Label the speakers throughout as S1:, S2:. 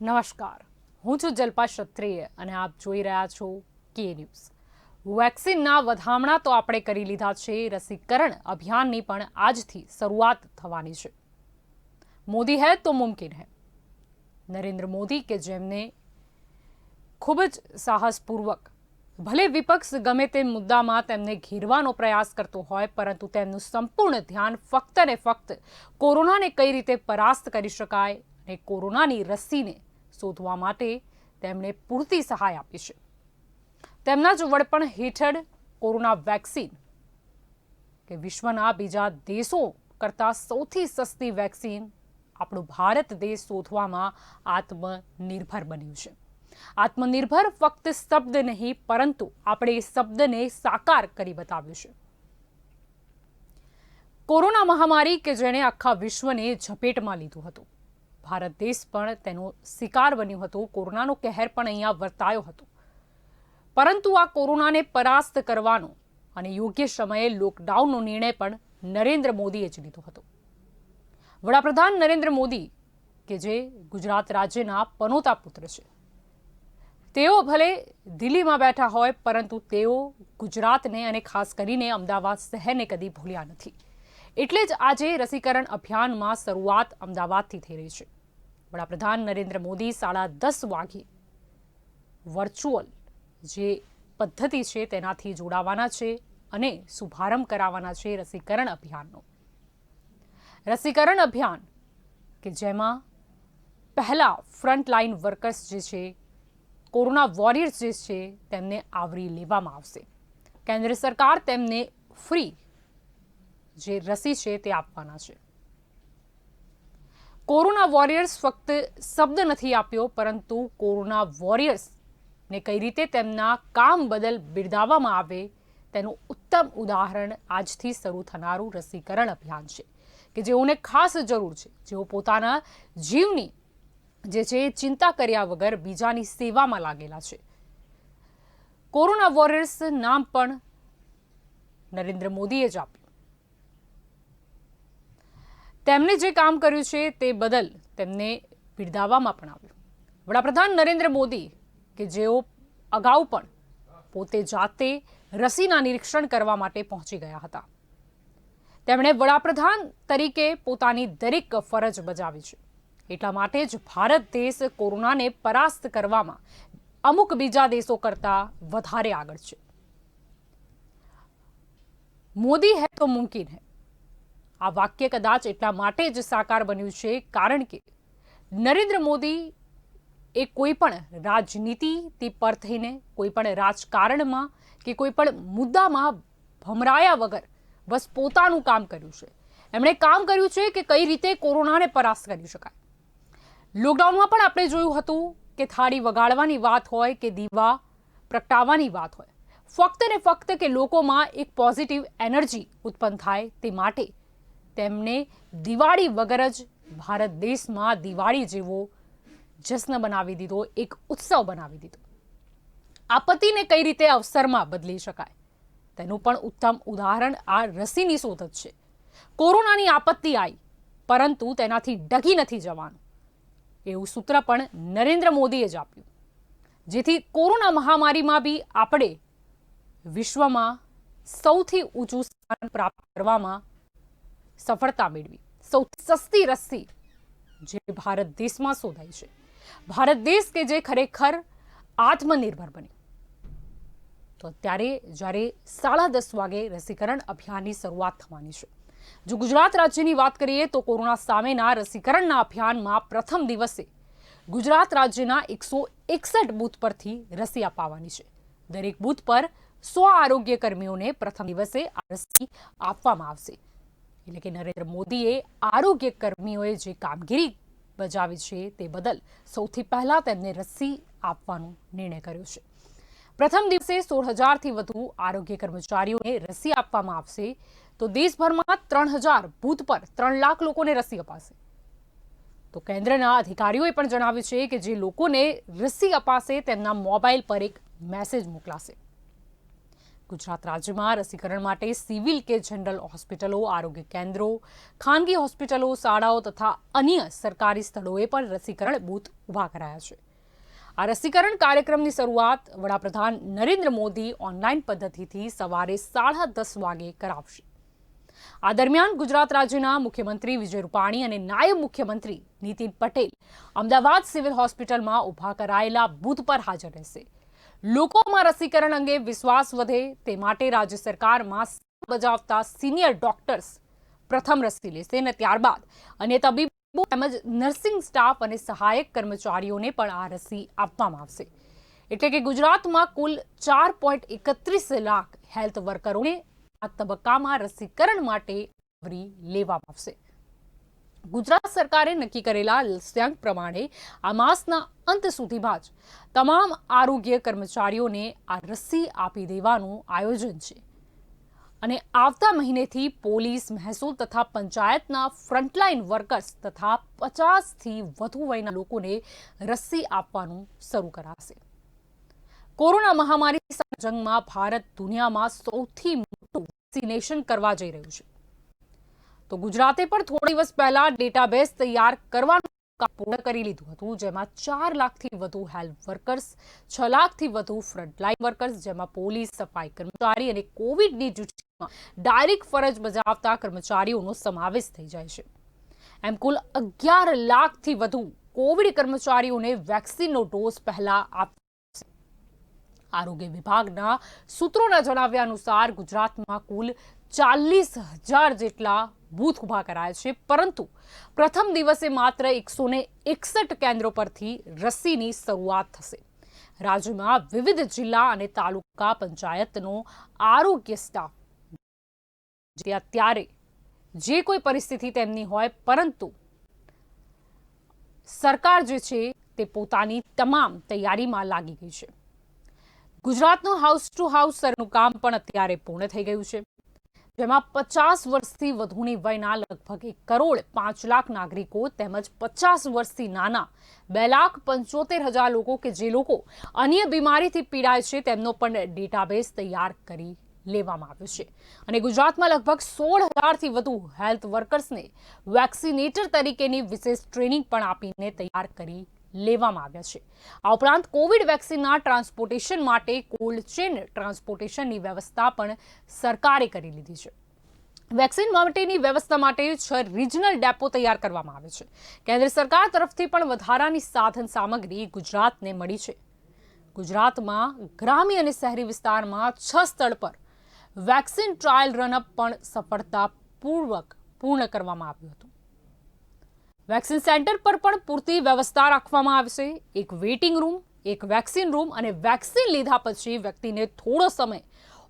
S1: નમસ્કાર, હું છું જલ્પા ક્ષત્રિય અને આપ જોઈ રહ્યા છો કે ન્યૂઝ। વેક્સિનના વધામણા તો આપણે કરી લીધા છે, રસીકરણ અભિયાનની પણ આજથી શરૂઆત થવાની છે। મોદી હૈ તો મુમકિન હૈ। નરેન્દ્ર મોદી કે જેમને ખૂબ જ સાહસપૂર્વક ભલે વિપક્ષ ગમે તે મુદ્દામાં તેમને ઘેરવાનો પ્રયાસ કરતો હોય, પરંતુ તેમનું સંપૂર્ણ ધ્યાન ફક્ત ને ફક્ત કોરોનાને કઈ રીતે પરાસ્ત કરી શકાય અને કોરોનાની રસીને શોધવા માટે તેમણે પૂરતી સહાય આપી છે। તેમના જ વડપણ હેઠળ કોરોના વેક્સિન કે વિશ્વના બીજા દેશો કરતાં સૌથી સસ્તી વેક્સિન આપણું ભારત દેશ શોધવામાં આત્મનિર્ભર બન્યું છે। આત્મનિર્ભર ફક્ત શબ્દ નહીં, પરંતુ આપણે એ શબ્દને સાકાર કરી બતાવ્યું છે। કોરોના મહામારી કે જેણે આખા વિશ્વને ઝપેટમાં લીધું હતું, ભારત દેશ પણ તેનો શિકાર બન્યું હતું। કોરોનાનો કહેર પણ અહીંયા વર્તાયો હતો, પરંતુ આ કોરોનાને પરાસ્ત કરવાનો અને યોગ્ય સમયે લોકડાઉનનો નિર્ણય પણ નરેન્દ્ર મોદીએ જ લીધો હતો। વડાપ્રધાન નરેન્દ્ર મોદી કે જે ગુજરાત રાજ્યના પનોતા પુત્ર છે, તેઓ ભલે દિલ્હીમાં બેઠા હોય, પરંતુ તેઓ ગુજરાતને અને ખાસ કરીને અમદાવાદ શહેરને કદી ભૂલ્યા નથી। એટલે જ આજે રસીકરણ અભિયાનમાં શરૂઆત અમદાવાદથી થઈ રહી છે। વડાપ્રધાન નરેન્દ્ર મોદી 10:30 વાગે વર્ચ્યુઅલ જે પદ્ધતિ છે તેનાથી જોડાવાના છે અને શુભારંભ કરાવવાના છે રસીકરણ અભિયાનનો। રસીકરણ અભિયાન કે જેમાં પહેલા ફ્રન્ટલાઇન વર્કર્સ જે છે, કોરોના વોરિયર્સ જે છે, તેમને આવરી લેવામાં આવશે। કેન્દ્ર સરકાર તેમને ફ્રી જે રસી છે તે આપવાના છે। કોરોના વોરિયર્સ ફક્ત શબ્દ નથી આપ્યો, પરંતુ કોરોના વોરિયર્સને કઈ રીતે તેમના કામ બદલ બિરદાવવામાં આવે તેનું ઉત્તમ ઉદાહરણ આજથી શરૂ થનારું રસીકરણ અભિયાન છે, કે જેઓને ખાસ જરૂર છે, જેઓ પોતાના જીવની જે છે ચિંતા કર્યા વગર બીજાની સેવામાં લાગેલા છે। કોરોના વોરિયર્સ નામ પણ નરેન્દ્ર મોદીએ જ આપ્યું। તેમણે જે કામ કર્યું છે તે બદલ તેમને બિરદાવવામાં પણ આવ્યું। વડાપ્રધાન નરેન્દ્ર મોદી કે જેઓ અગાઉ પણ પોતે જાતે રસીના નિરીક્ષણ કરવા માટે પહોંચી ગયા હતા, તેમણે વડાપ્રધાન તરીકે પોતાની દરેક ફરજ બજાવી છે। એટલા માટે જ ભારત દેશ કોરોનાને પરાસ્ત કરવામાં અમુક બીજા દેશો કરતાં વધારે આગળ છે। મોદી હૈ તો મુમકિન હૈ, આ વાક્ય કદાચ એટલા માટે જ સાકાર બન્યું છે કારણ કે નરેન્દ્ર મોદી એ કોઈ પણ રાજનીતિથી પર થઈને, કોઈ પણ રાજકારણમાં કે કોઈ પણ મુદ્દામાં ભમરાયા વગર બસ પોતાનું કામ કર્યું છે। એમણે કામ કર્યું છે કે કઈ રીતે કોરોનાને પરાસ્ત કરી શકાય। લોકડાઉનમાં પણ આપણે જોયું હતું કે થાળી વગાડવાની વાત હોય કે દીવા પ્રગટાવવાની વાત હોય, ફક્ત ને ફક્ત કે લોકોમાં એક પોઝિટિવ એનર્જી ઉત્પન્ન થાય તે માટે તેમને દિવાળી વગર જ ભારત દેશમાં દિવાળી જેવો જશ્ન બનાવી દીધો, એક ઉત્સવ બનાવી દીધો। આપત્તિને કઈ રીતે અવસરમાં બદલી શકાય તેનું પણ ઉત્તમ ઉદાહરણ આ રસીની શોધ જ છે। કોરોનાની આપત્તિ આવી, પરંતુ તેનાથી ડગી નથી જવાનું એવું સૂત્ર પણ નરેન્દ્ર મોદીએ જ આપ્યું, જેથી કોરોના મહામારીમાં બી આપણે વિશ્વમાં સૌથી ઊંચું સ્થાન પ્રાપ્ત કરવામાં સફળતા મેળવી। સૌથી સસ્તી રસી જે ભારત દેશમાં શોધાઈ છે, ભારત દેશ કે જે ખરેખર આત્મનિર્ભર બન્યું। તો અત્યારે જ્યારે 10:30 વાગે રસીકરણ અભિયાનની શરૂઆત થવાની છે। જો ગુજરાત રાજ્યની વાત કરીએ તો કોરોના સામેના રસીકરણના અભિયાનમાં પ્રથમ દિવસે ગુજરાત રાજ્યના 161 બૂથ પરથી રસી અપાવવાની છે। દરેક બૂથ પર 100 આરોગ્ય કર્મીઓને પ્રથમ દિવસે આ રસી આપવામાં આવશે। એટલે કે નરેન્દ્ર મોદીએ આરોગ્ય કર્મીઓએ જે કામગીરી બજાવી છે તે બદલ સૌથી પહેલા તેમને રસી આપવાનો નિર્ણય કર્યો છે। પ્રથમ દિવસે 16,000થી વધુ આરોગ્ય કર્મચારીઓને રસી આપવામાં આવશે। તો દેશભરમાં 3,000 બૂથ પર 3 લાખ લોકોને રસી અપાશે। તો કેન્દ્રના અધિકારીઓએ પણ જણાવ્યું છે કે જે લોકોને રસી અપાશે તેમના મોબાઈલ પર એક મેસેજ મોકલાશે। ગુજરાત રાજ્યમાં રસીકરણ માટે સિવિલ કે જનરલ હોસ્પિટલો, આરોગ્ય કેન્દ્રો, ખાનગી હોસ્પિટલો, શાળાઓ તથા અન્ય સરકારી સ્થળોએ પણ રસીકરણ બૂથ ઊભા કરાયા છે. આ રસીકરણ કાર્યક્રમની શરૂઆત વડાપ્રધાન નરેન્દ્ર મોદી ઓનલાઈન પદ્ધતિથી સવારે 10:30 વાગે કરાવશે. આ દરમિયાન ગુજરાત રાજ્યના મુખ્યમંત્રી વિજય રૂપાણી અને નાયબ મુખ્યમંત્રી નીતિન પટેલ અમદાવાદ સિવિલ હોસ્પિટલમાં ઊભા કરાયેલા બૂથ પર હાજર રહેશે. લોકોમાં રસીકરણ અંગે વિશ્વાસ વધે તે માટે રાજ્ય સરકારમાં બજાવતા સિનિયર ડોક્ટર્સ પ્રથમ રસી લેશે અને ત્યારબાદ અન્ય તબીબો તેમજ નર્સિંગ સ્ટાફ અને સહાયક કર્મચારીઓને પણ આ રસી આપવામાં આવશે. એટલે કે ગુજરાતમાં કુલ 4.31 લાખ હેલ્થ વર્કરોને આ તબક્કામાં રસીકરણ માટે આવરી લેવામાં આવશે. ગુજરાત સરકારે નક્કી કરેલા લક્ષ્યાંક પ્રમાણે આ માસના અંત સુધીમાં જ તમામ આરોગ્ય કર્મચારીઓને આ રસી આપી દેવાનું આયોજન છે અને આવતા મહિનેથી પોલીસ, મહેસૂલ તથા પંચાયતના ફ્રન્ટલાઇન વર્કર્સ તથા 50થી વધુ વયના લોકોને રસી આપવાનું શરૂ કરાશે. કોરોના મહામારી સામે જંગમાં ભારત દુનિયામાં સૌથી મોટું વેક્સિનેશન કરવા જઈ રહ્યું છે. તો ગુજરાતે પણ થોડા દિવસ પહેલા ડેટાબેઝ તૈયાર કરવાનું કામ પૂર્ણ કરી લીધું હતું, જેમાં 4 લાખથી વધુ હેલ્થ વર્કર્સ, 6 લાખથી વધુ ફ્રન્ટલાઇન વર્કર્સ, જેમાં પોલીસ, સફાઈ કર્મચારી અને કોવિડની ડ્યુટીમાં ડાયરેક્ટ ફરજ બજાવતા કર્મચારીઓનો સમાવેશ થઈ જાય છે. એમ કુલ 11 લાખથી વધુ કોવિડ કર્મચારીઓને વેક્સિનનો ડોઝ પહેલા આપ્યો. આરોગ્ય વિભાગના સૂત્રોના જણાવ્યા અનુસાર ગુજરાતમાં કુલ 40,000 જેટલા બૂથ ઊભા કરાયા છે, પરંતુ પ્રથમ દિવસે માત્ર 161 કેન્દ્રો પરથી રસીની શરૂઆત થશે. રાજ્યમાં વિવિધ જિલ્લા અને તાલુકા પંચાયતનો આરોગ્ય સ્ટાફ જે અત્યારે જે કોઈ પરિસ્થિતિ તેમની હોય, પરંતુ સરકાર જે છે તે પોતાની તમામ તૈયારીમાં લાગી ગઈ છે. ગુજરાતનું હાઉસ ટુ હાઉસ સર્વેનું કામ પણ અત્યારે પૂર્ણ થઈ ગયું છે, જેમાં 50 વર્ષથી વધુની વયના લગભગ 1.5 કરોડ નાગરિકો તેમજ 50 વર્ષથી નાના 2,75,000 લોકો કે જે લોકો અન્ય બીમારીથી પીડાય છે તેમનો પણ ડેટાબેઝ તૈયાર કરી લેવામાં આવ્યો છે. અને ગુજરાતમાં લગભગ 16,000થી વધુ હેલ્થ વર્કર્સને વેક્સિનેટર તરીકેની વિશેષ ટ્રેનિંગ પણ આપીને તૈયાર કરી લેવામાં આવ્યા છે. આ ઉપરાંત કોવિડ વેક્સિનના ટ્રાન્સપોર્ટેશન માટે કોલ્ડ ચેન ટ્રાન્સપોર્ટેશનની વ્યવસ્થા પણ સરકારે કરી લીધી છે. વેક્સિન માટેની વ્યવસ્થા માટે 6 રિજનલ ડેપો તૈયાર કરવામાં આવે છે. કેન્દ્ર સરકાર તરફથી પણ વધારાની સાધન સામગ્રી ગુજરાતને મળી છે. ગુજરાતમાં ગ્રામ્ય અને શહેરી વિસ્તારમાં 6 સ્થળ પર વેક્સિન ટ્રાયલ રનઅપ પણ સફળતાપૂર્વક પૂર્ણ કરવામાં આવ્યું હતું. વેક્સિન સેન્ટર પર પણ પૂરતી વ્યવસ્થા રાખવામાં આવશે. એક વેઇટિંગ રૂમ, એક વેક્સિન રૂમ અને વેક્સિન લીધા પછી વ્યક્તિને થોડો સમય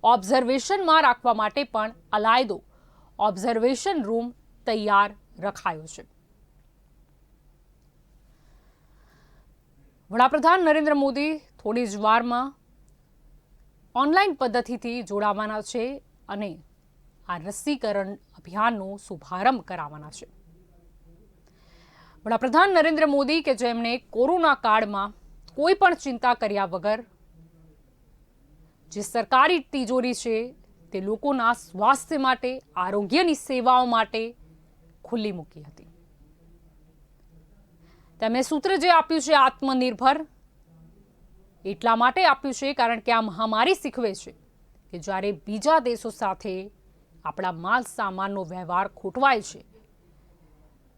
S1: ઓબ્ઝર્વેશનમાં રાખવા માટે પણ અલાયદો ઓબ્ઝર્વેશન રૂમ તૈયાર રખાયો છે. વડાપ્રધાન નરેન્દ્ર મોદી થોડી જ વારમાં ઓનલાઈન પદ્ધતિથી જોડાવાના છે અને આ રસીકરણ અભિયાનનો શુભારંભ કરાવવાના છે. વડાપ્રધાન નરેન્દ્ર મોદી કે જેમણે કોરોના કાળમાં કોઈ પણ ચિંતા કર્યા વગર જે સરકારી તિજોરી છે તે લોકોના સ્વાસ્થ્ય માટે, આરોગ્યની સેવાઓ માટે ખુલ્લી મૂકી હતી. તેમણે સૂત્ર જે આપ્યું છે આત્મનિર્ભર, એટલા માટે આપ્યું છે કારણ કે આ મહામારી શીખવે છે કે જ્યારે બીજા દેશો સાથે આપણા માલ સામાનનો વ્યવહાર ખોટવાય છે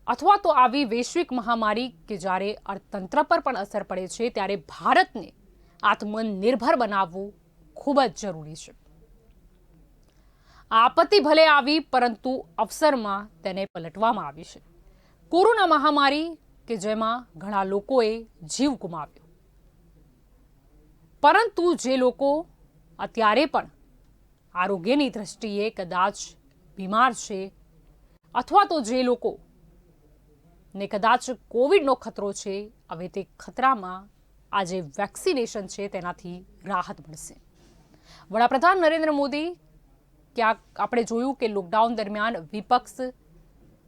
S1: અથવા તો આવી વૈશ્વિક મહામારી કે જ્યારે અર્થતંત્ર પર પણ અસર પડે છે, ત્યારે ભારતને આત્મનિર્ભર બનાવવું ખૂબ જ જરૂરી છે. આ આપત્તિ ભલે આવી, પરંતુ અવસરમાં તેને પલટવામાં આવી છે. કોરોના મહામારી કે જેમાં ઘણા લોકોએ જીવ ગુમાવ્યો, પરંતુ જે લોકો અત્યારે પણ આરોગ્યની દ્રષ્ટિએ કદાચ બીમાર છે અથવા તો જે લોકો ને કદાચ કોવિડનો ખતરો છે, હવે તે ખતરામાં આ જે વેક્સિનેશન છે તેનાથી રાહત મળશે. વડાપ્રધાન નરેન્દ્ર મોદી ક્યાંક આપણે જોયું કે લોકડાઉન દરમિયાન વિપક્ષ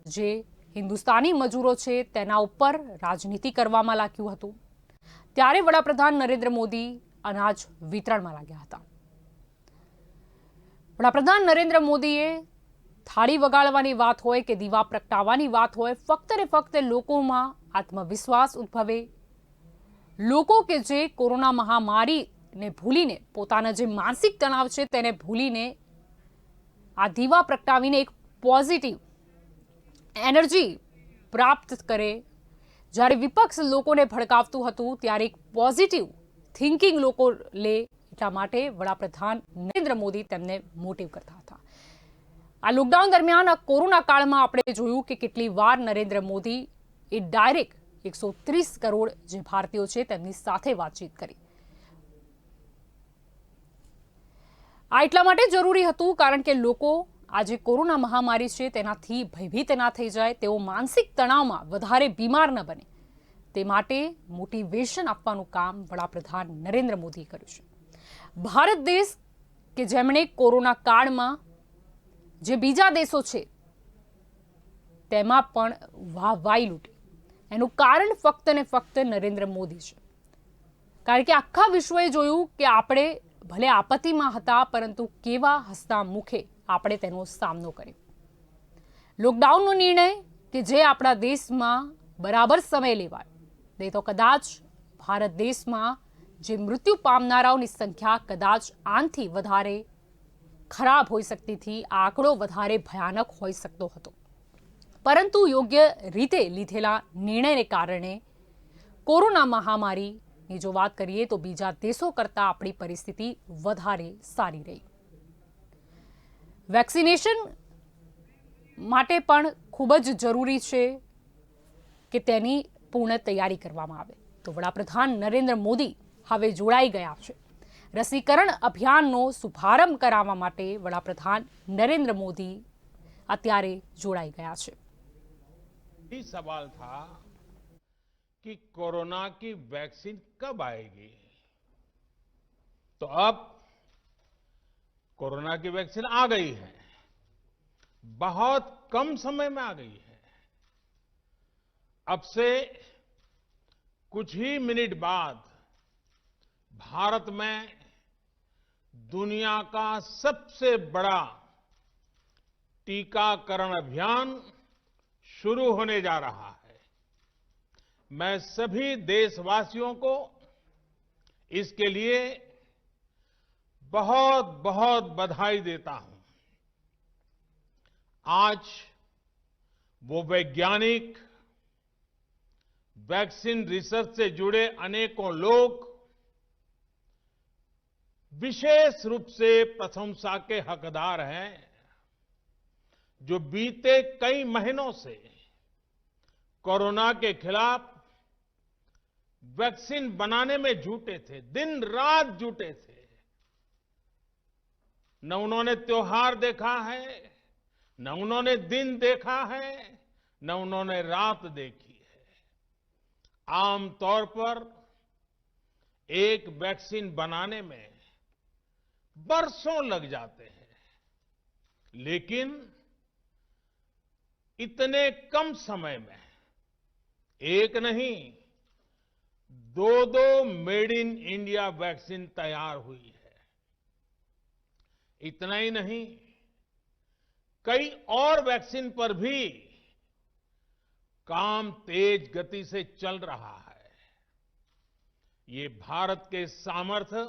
S1: જે હિન્દુસ્તાની મજૂરો છે તેના ઉપર રાજનીતિ કરવામાં લાગ્યું હતું, ત્યારે વડાપ્રધાન નરેન્દ્ર મોદી અનાજ વિતરણમાં લાગ્યા હતા. વડાપ્રધાન નરેન્દ્ર મોદીએ થાળી વગાડવાની વાત હોય કે દીવા પ્રગટાવવાની વાત હોય, ફક્ત ને ફક્ત લોકોમાં આત્મવિશ્વાસ ઉદ્ભવે, લોકો કે જે કોરોના મહામારીને ભૂલીને પોતાના જે માનસિક તણાવ છે તેને ભૂલીને આ દીવા પ્રગટાવીને એક પોઝિટિવ એનર્જી પ્રાપ્ત કરે. જ્યારે વિપક્ષ લોકોને ભડકાવતું હતું ત્યારે એક પોઝિટિવ થિંકિંગ લોકો લે, એટલા માટે વડાપ્રધાન નરેન્દ્ર મોદી તેમને મોટિવ કરતા હતા. આ લોકડાઉન દરમિયાન આ કોરોના કાળમાં આપણે જોયું કે કેટલી વાર નરેન્દ્ર મોદી એ ડાયરેક્ટ 130 કરોડ જે ભારતીયો છે તેમની સાથે વાતચીત કરી. આ એટલા માટે જરૂરી હતું કારણ કે લોકો આજે કોરોના મહામારી છે તેનાથી ભયભીત ના થઈ જાય, તેઓ માનસિક તણાવમાં વધારે બીમાર ન બને, તે માટે મોટિવેશન આપવાનું કામ વડાપ્રધાન નરેન્દ્ર મોદીએ કર્યું છે. ભારત દેશ કે જેમણે કોરોના કાળમાં જે બીજા દેશો છે તેમાં પણ વાહવાઈ લૂંટી, એનું કારણ ફક્ત ને ફક્ત નરેન્દ્ર મોદી છે. કારણ કે આખા વિશ્વએ જોયું કે આપણે ભલે આપત્તિમાં હતા પરંતુ કેવા હસતા મુખે આપણે તેનો સામનો કર્યો. લોકડાઉનનો નિર્ણય કે જે આપણા દેશમાં બરાબર સમય લેવાય, નહીં તો કદાચ ભારત દેશમાં જે મૃત્યુ પામનારાઓની સંખ્યા કદાચ આનાથી વધારે ખરાબ હોઈ શકતી હતી, આ આંકડો વધારે ભયાનક હોઈ શકતો હતો. પરંતુ યોગ્ય રીતે લીધેલા નિર્ણયને કારણે કોરોના મહામારીની જો વાત કરીએ તો બીજા દેશો કરતાં આપણી પરિસ્થિતિ વધારે સારી રહી. વેક્સિનેશન માટે પણ ખૂબ જ જરૂરી છે કે તેની પૂર્ણ તૈયારી કરવામાં આવે. તો વડાપ્રધાન નરેન્દ્ર મોદી હવે જોડાઈ ગયા છે. રસીકરણ અભિયાનનો શુભારંભ કરાવવા માટે વડાપ્રધાન નરેન્દ્ર મોદી અત્યારે જોડાઈ ગયા છે.
S2: सवाल था कि कोरोना की वैक्सीन कब आएगी, तो अब कोरोना की वैक्सीन आ गई है, बहुत कम समय में आ गई है. अब से कुछ ही मिनट बाद भारत में दुनिया का सबसे बड़ा टीकाकरण अभियान शुरू होने जा रहा है. मैं सभी देशवासियों को इसके लिए बहुत बहुत बधाई देता हूं. आज वो वैज्ञानिक, वैक्सीन रिसर्च से जुड़े अनेकों लोग विशेष रूप से प्रशंसा के हकदार हैं, जो बीते कई महीनों से कोरोना के खिलाफ वैक्सीन बनाने में जुटे थे, दिन रात जुटे थे. न उन्होंने त्योहार देखा है, न उन्होंने दिन देखा है, न उन्होंने रात देखी है. आमतौर पर एक वैक्सीन बनाने में बरसों लग जाते हैं, लेकिन इतने कम समय में एक नहीं, दो मेड इन इंडिया वैक्सीन तैयार हुई है. इतना ही नहीं, कई और वैक्सीन पर भी काम तेज गति से चल रहा है. ये भारत के सामर्थ्य,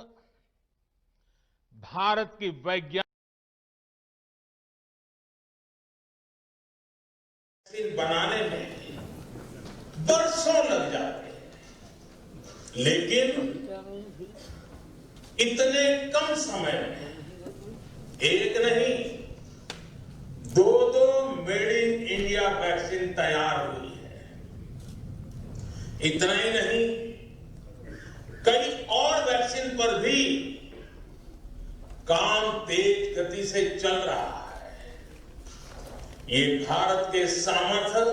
S2: भारत की वैज्ञानिक बनाने में बरसों लग जाते हैं, लेकिन इतने कम समय में एक नहीं, दो मेड इन इंडिया वैक्सीन तैयार हुई है. इतना ही नहीं, कई और वैक्सीन पर भी काम तेज गति से चल रहा है. ये भारत के सामर्थ्य,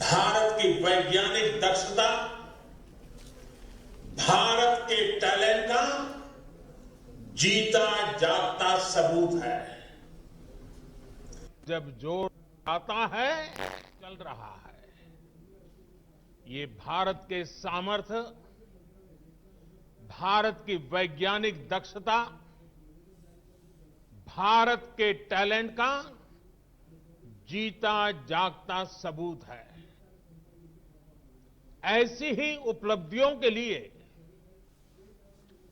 S2: भारत की वैज्ञानिक दक्षता, भारत के टैलेंट का जीता जागता सबूत है. जब जोर आता है, चल रहा है. ये भारत के सामर्थ्य, भारत की वैज्ञानिक दक्षता, भारत के टैलेंट का जीता जागता सबूत है। ऐसी ही उपलब्धियों के लिए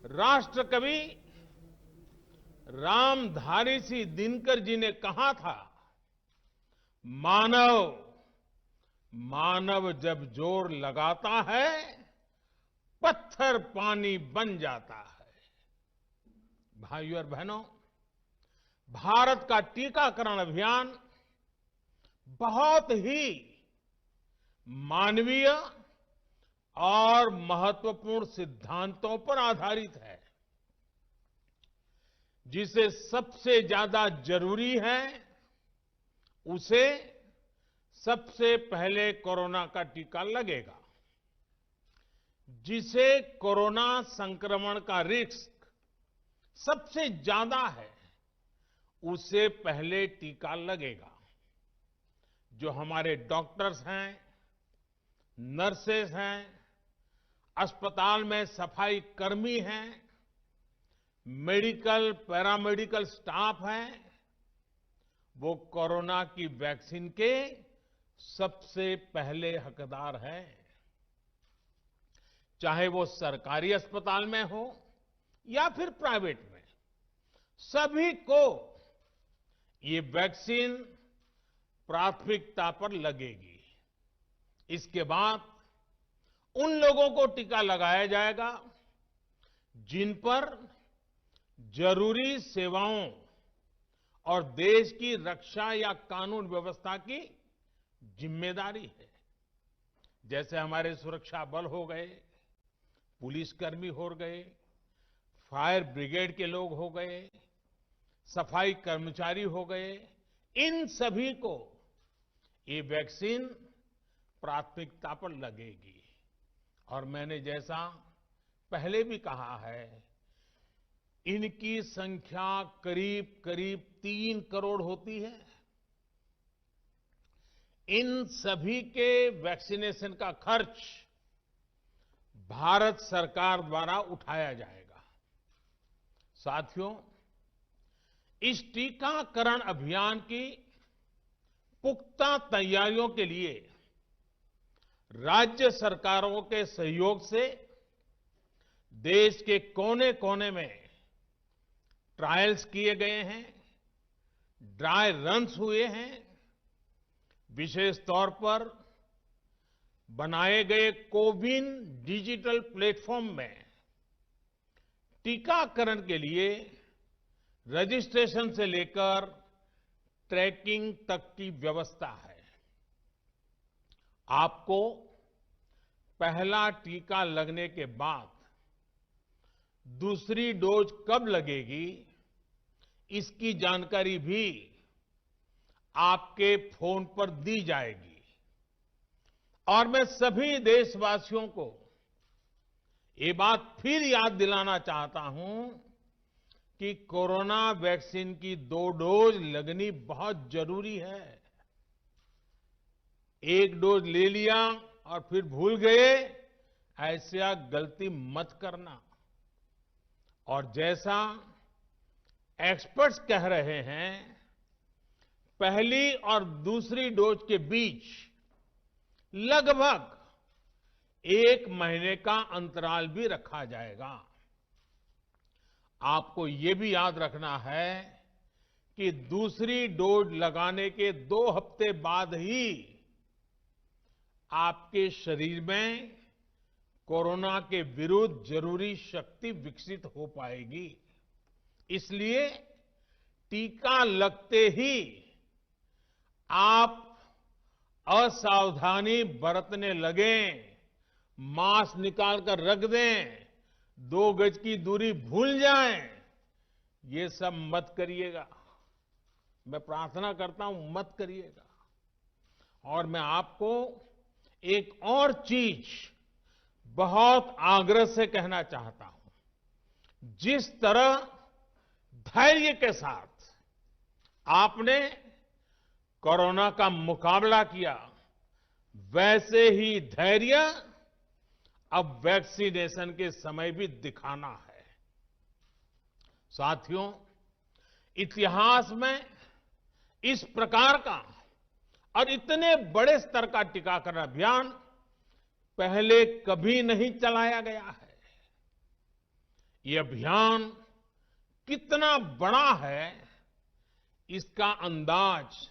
S2: राष्ट्रकवि रामधारी सिंह दिनकर जी ने कहा था, मानव मानव जब जोर लगाता है पत्थर पानी बन जाता है। भाइयों और बहनों, भारत का टीकाकरण अभियान बहुत ही मानवीय और महत्वपूर्ण सिद्धांतों पर आधारित है। जिसे सबसे ज्यादा जरूरी है उसे सबसे पहले कोरोना का टीका लगेगा। जिसे कोरोना संक्रमण का रिस्क सबसे ज्यादा है उसे पहले टीका लगेगा। जो हमारे डॉक्टर्स हैं, नर्सेस हैं, अस्पताल में सफाई कर्मी हैं, मेडिकल पैरामेडिकल स्टाफ है, वो कोरोना की वैक्सीन के सबसे पहले हकदार हैं। चाहे वो सरकारी अस्पताल में हो या फिर प्राइवेट में, सभी को ये वैक्सीन प्राथमिकता पर लगेगी। इसके बाद उन लोगों को टीका लगाया जाएगा जिन पर जरूरी सेवाओं और देश की रक्षा या कानून व्यवस्था की जिम्मेदारी है। जैसे हमारे सुरक्षा बल हो गए, पुलिसकर्मी हो गए, फायर ब्रिगेड के लोग हो गए, सफाई कर्मचारी हो गए, इन सभी को ये वैक्सीन प्राथमिकता पर लगेगी। और मैंने जैसा पहले भी कहा है, इनकी संख्या करीब करीब 3 करोड़ होती है। इन सभी के वैक्सीनेशन का खर्च भारत सरकार द्वारा उठाया जाएगा। साथियों, इस टीकाकरण अभियान की पुख्ता तैयारियों के लिए राज्य सरकारों के सहयोग से देश के कोने कोने में ट्रायल्स किए गए हैं, ड्राई रन्स हुए हैं। विशेष तौर पर बनाए गए कोविन डिजिटल प्लेटफॉर्म में टीकाकरण के लिए रजिस्ट्रेशन से लेकर ट्रैकिंग तक की व्यवस्था है। आपको पहला टीका लगने के बाद दूसरी डोज कब लगेगी, इसकी जानकारी भी आपके फोन पर दी जाएगी। और मैं सभी देशवासियों को ये बात फिर याद दिलाना चाहता हूं कि कोरोना वैक्सीन की 2 डोज लगनी बहुत जरूरी है। एक डोज ले लिया और फिर भूल गए, ऐसा गलती मत करना। और जैसा एक्सपर्ट्स कह रहे हैं, पहली और दूसरी डोज के बीच लगभग 1 महीने का अंतराल भी रखा जाएगा। आपको ये भी याद रखना है कि दूसरी डोज लगाने के 2 हफ्ते बाद ही आपके शरीर में कोरोना के विरुद्ध जरूरी शक्ति विकसित हो पाएगी। इसलिए टीका लगते ही आप असावधानी बरतने लगें, मास्क निकालकर रख दें, 2 गज की दूरी भूल जाएं, ये सब मत करिएगा। मैं प्रार्थना करता हूं, मत करिएगा। और मैं आपको एक और चीज बहुत आग्रह से कहना चाहता हूं। जिस तरह धैर्य के साथ आपने कोरोना का मुकाबला किया, वैसे ही धैर्य अब वैक्सीनेशन के समय भी दिखाना है। साथियों, इतिहास में इस प्रकार का और इतने बड़े स्तर का टीकाकरण अभियान पहले कभी नहीं चलाया गया है। ये अभियान कितना बड़ा है, इसका अंदाज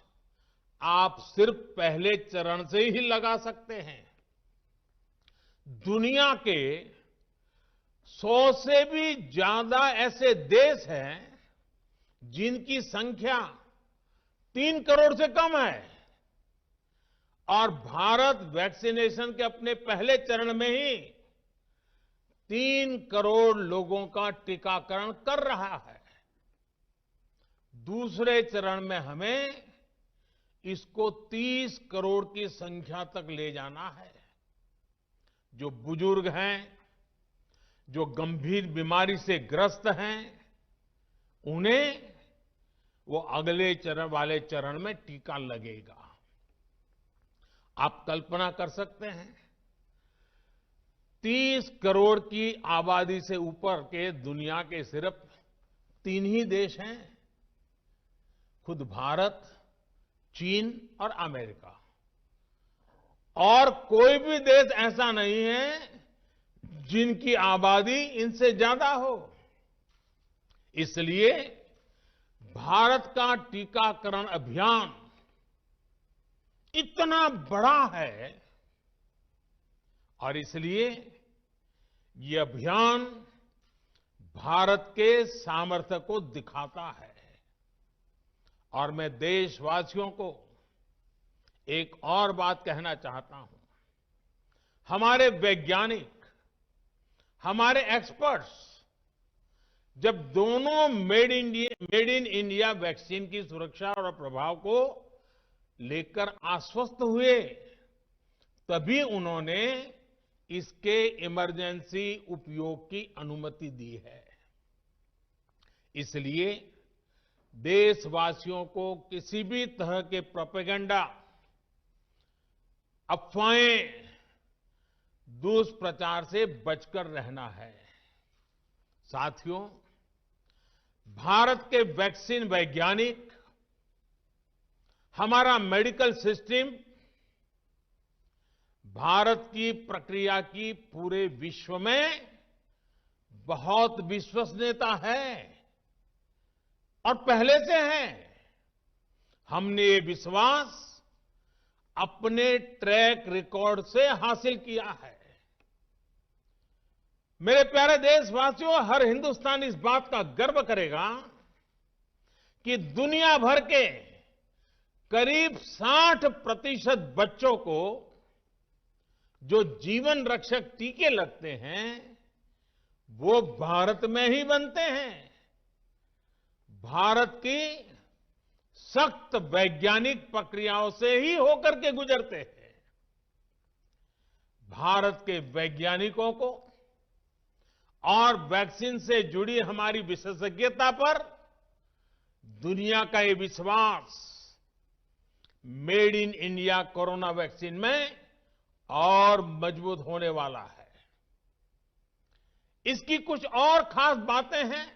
S2: आप सिर्फ पहले चरण से ही लगा सकते हैं। दुनिया के 100 से भी ज्यादा ऐसे देश हैं जिनकी संख्या 3 करोड़ से कम है, और भारत वैक्सीनेशन के अपने पहले चरण में ही 3 करोड़ लोगों का टीकाकरण कर रहा है। दूसरे चरण में हमें इसको 30 करोड़ की संख्या तक ले जाना है। जो बुजुर्ग हैं, जो गंभीर बीमारी से ग्रस्त हैं, उन्हें वो अगले चरण वाले चरण में टीका लगेगा। आप कल्पना कर सकते हैं, 30 करोड़ की आबादी से ऊपर के दुनिया के सिर्फ 3 ही देश हैं, खुद भारत, चीन और अमेरिका। और कोई भी देश ऐसा नहीं है जिनकी आबादी इनसे ज्यादा हो। इसलिए भारत का टीकाकरण अभियान इतना बड़ा है, और इसलिए ये अभियान भारत के सामर्थ्य को दिखाता है। और मैं देशवासियों को एक और बात कहना चाहता हूं। हमारे वैज्ञानिक, हमारे एक्सपर्ट्स जब दोनों मेड इन इंडिया वैक्सीन की सुरक्षा और प्रभाव को लेकर आश्वस्त हुए, तभी उन्होंने इसके इमरजेंसी उपयोग की अनुमति दी है। इसलिए देशवासियों को किसी भी तरह के प्रोपेगेंडा, अफवाहें, दुष्प्रचार से बचकर रहना है। साथियों, भारत के वैक्सीन वैज्ञानिक, हमारा मेडिकल सिस्टम भारत की प्रक्रिया की पूरे विश्व में बहुत विश्वसनीयता है, और पहले से है। हमने ये विश्वास अपने ट्रैक रिकॉर्ड से हासिल किया है। मेरे प्यारे देशवासियों, हर हिंदुस्तानी इस बात का गर्व करेगा कि दुनिया भर के करीब 60% बच्चों को जो जीवन रक्षक टीके लगते हैं, वो भारत में ही बनते हैं। भारत की सख्त वैज्ञानिक प्रक्रियाओं से ही होकर के गुजरते हैं। भारत के वैज्ञानिकों को और वैक्सीन से जुड़ी हमारी विशेषज्ञता पर दुनिया का ये विश्वास made in India corona vaccine में और मजबूत होने वाला है। इसकी कुछ और खास बातें हैं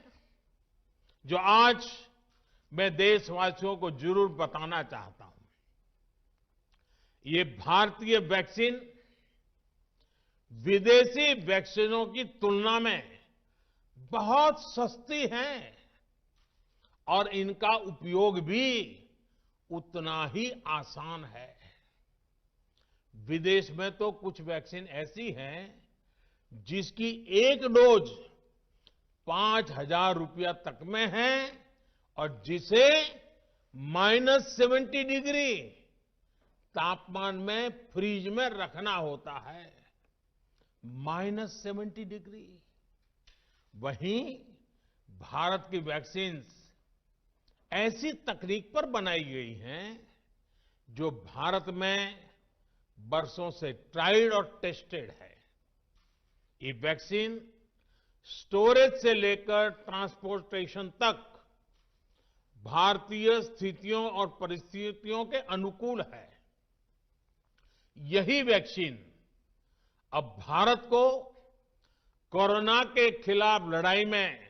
S2: जो आज मैं देशवासियों को जरूर बताना चाहता हूं। ये भारतीय वैक्सीन विदेशी वैक्सीनों की तुलना में बहुत सस्ती हैं, और इनका उपयोग भी उतना ही आसान है। विदेश में तो कुछ वैक्सीन ऐसी हैं जिसकी एक डोज 5,000 रुपया तक में है, और जिसे -70 डिग्री तापमान में फ्रीज में रखना होता है। -70 डिग्री। वहीं भारत की वैक्सीन्स ऐसी तकनीक पर बनाई गई हैं जो भारत में बरसों से ट्राइड और टेस्टेड है। ये वैक्सीन स्टोरेज से लेकर ट्रांसपोर्टेशन तक भारतीय स्थितियों और परिस्थितियों के अनुकूल है। यही वैक्सीन अब भारत को कोरोना के खिलाफ लड़ाई में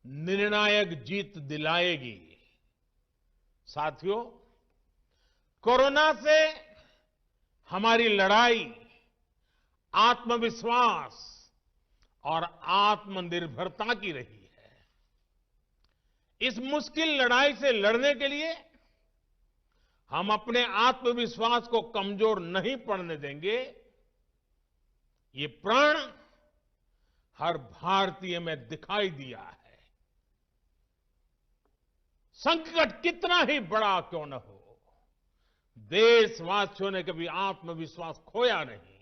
S2: निर्णायक जीत दिलाएगी। साथियों, कोरोना से हमारी लड़ाई आत्मविश्वास और आत्मनिर्भरता की रही है। इस मुश्किल लड़ाई से लड़ने के लिए हम अपने आत्मविश्वास को कमजोर नहीं पड़ने देंगे। ये प्रण हर भारतीय में दिखाई दिया है। संकट कितना ही बड़ा क्यों न हो, देशवासियों ने कभी आत्मविश्वास खोया नहीं।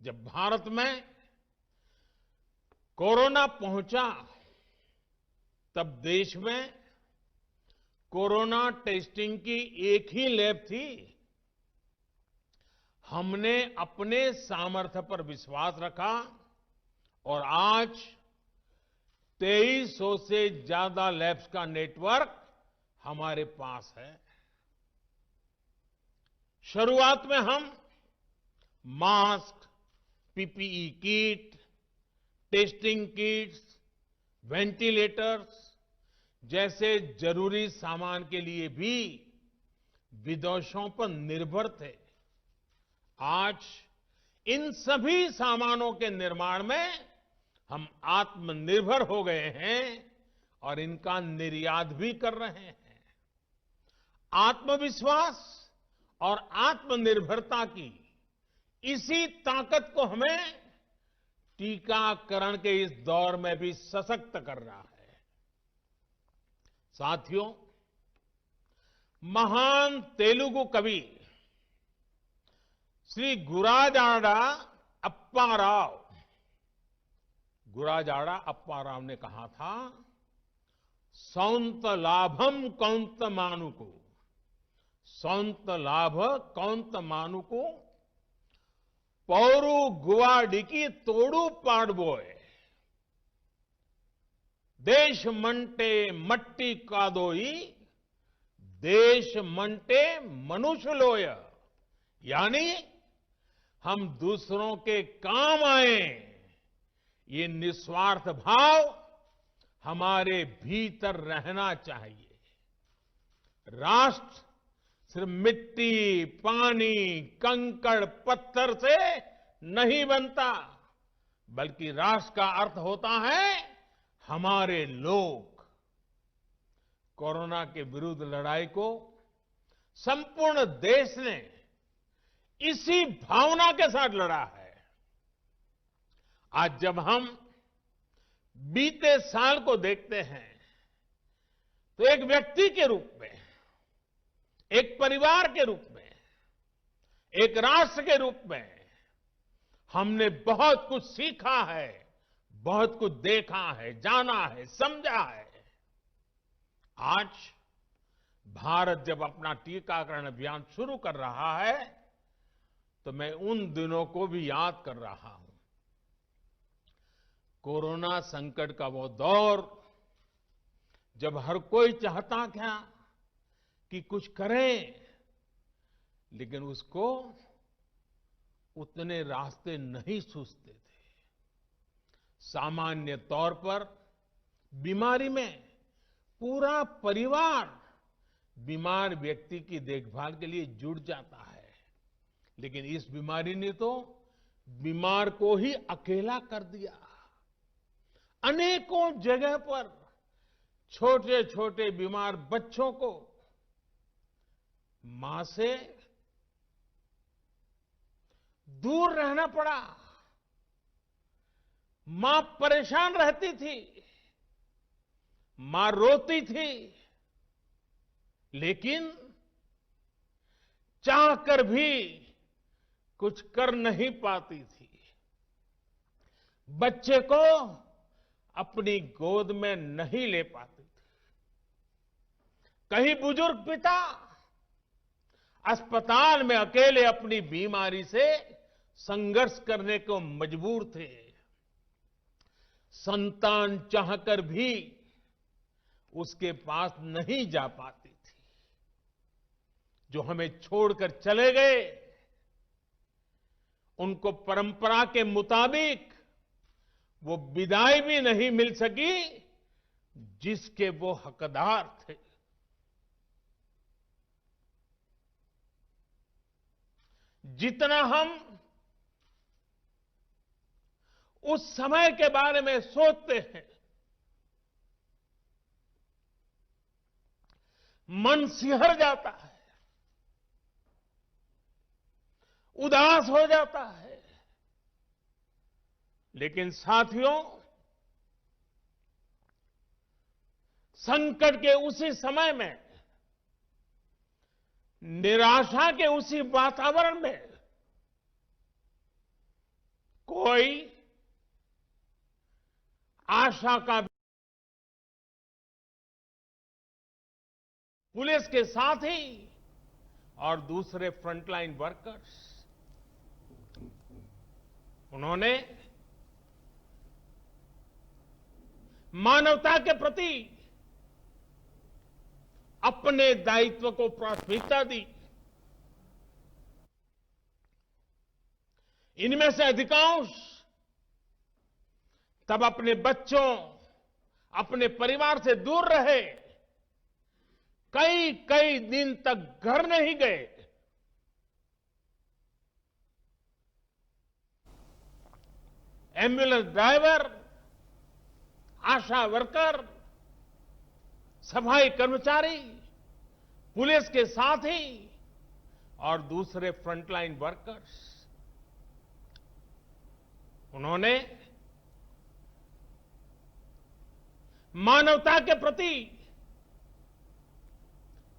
S2: जब भारत में कोरोना पहुंचा, तब देश में कोरोना टेस्टिंग की एक ही लैब थी। हमने अपने सामर्थ्य पर विश्वास रखा और आज 2300 से ज्यादा लैब्स का नेटवर्क हमारे पास है। शुरुआत में हम mask, PPE kit, testing kits, ventilators जैसे जरूरी सामान के लिए भी विदेशों पर निर्भर थे। आज इन सभी सामानों के निर्माण में हम आत्मनिर्भर हो गए हैं और इनका निर्यात भी कर रहे हैं। आत्मविश्वास और आत्मनिर्भरता की इसी ताकत को हमें टीकाकरण के इस दौर में भी सशक्त कर रहा है। साथियों, महान तेलुगु कवि श्री गुराजाड़ा अप्पा राव ने कहा था, सौंत लाभम कौंत मानुको, सौंत लाभ कौंत मानुको, पौरु गुवाडिकी तोड़ू पाड़बोए, देश मंटे मट्टी कादोई, देश मंटे मनुष्य लोय। यानी हम दूसरों के काम आए, ये निस्वार्थ भाव हमारे भीतर रहना चाहिए। राष्ट्र सिर्फ मिट्टी, पानी, कंकड़, पत्थर से नहीं बनता, बल्कि राष्ट्र का अर्थ होता है हमारे लोग। कोरोना के विरुद्ध लड़ाई को संपूर्ण देश ने इसी भावना के साथ लड़ा है। आज जब हम बीते साल को देखते हैं, तो एक व्यक्ति के रूप में, एक परिवार के रूप में, एक राष्ट्र के रूप में हमने बहुत कुछ सीखा है, बहुत कुछ देखा है, जाना है, समझा है। आज भारत जब अपना टीकाकरण अभियान शुरू कर रहा है, तो मैं उन दिनों को भी याद कर रहा हूं। कोरोना संकट का वो दौर जब हर कोई चाहता था कि कुछ करें, लेकिन उसको उतने रास्ते नहीं सूझते थे। सामान्य तौर पर बीमारी में पूरा परिवार बीमार व्यक्ति की देखभाल के लिए जुट जाता है, लेकिन इस बीमारी ने तो बीमार को ही अकेला कर दिया। अनेकों जगह पर छोटे छोटे बीमार बच्चों को मां से दूर रहना पड़ा। मां परेशान रहती थी, मां रोती थी, लेकिन चाहकर भी कुछ कर नहीं पाती थी। बच्चे को अपनी गोद में नहीं ले पाती थी। कहीं बुजुर्ग पिता अस्पताल में अकेले अपनी बीमारी से संघर्ष करने को मजबूर थे। संतान चाहकर भी उसके पास नहीं जा पाती थी। जो हमें छोड़कर चले गए, उनको परंपरा के मुताबिक वो विदाई भी नहीं मिल सकी जिसके वो हकदार थे। जितना हम उस समय के बारे में सोचते हैं, मन सिहर जाता है, उदास हो जाता है। लेकिन साथियों, संकट के उसी समय में, निराशा के उसी वातावरण में कोई आशा का, पुलिस के साथी और दूसरे फ्रंटलाइन वर्कर्स, उन्होंने मानवता के प्रति अपने दायित्व को प्राथमिकता दी। इनमें से अधिकांश तब अपने बच्चों, अपने परिवार से दूर रहे, कई कई दिन तक घर नहीं गए। एम्बुलेंस ड्राइवर, आशा वर्कर, सफाई कर्मचारी, पुलिस के साथी और दूसरे फ्रंटलाइन वर्कर्स, उन्होंने मानवता के प्रति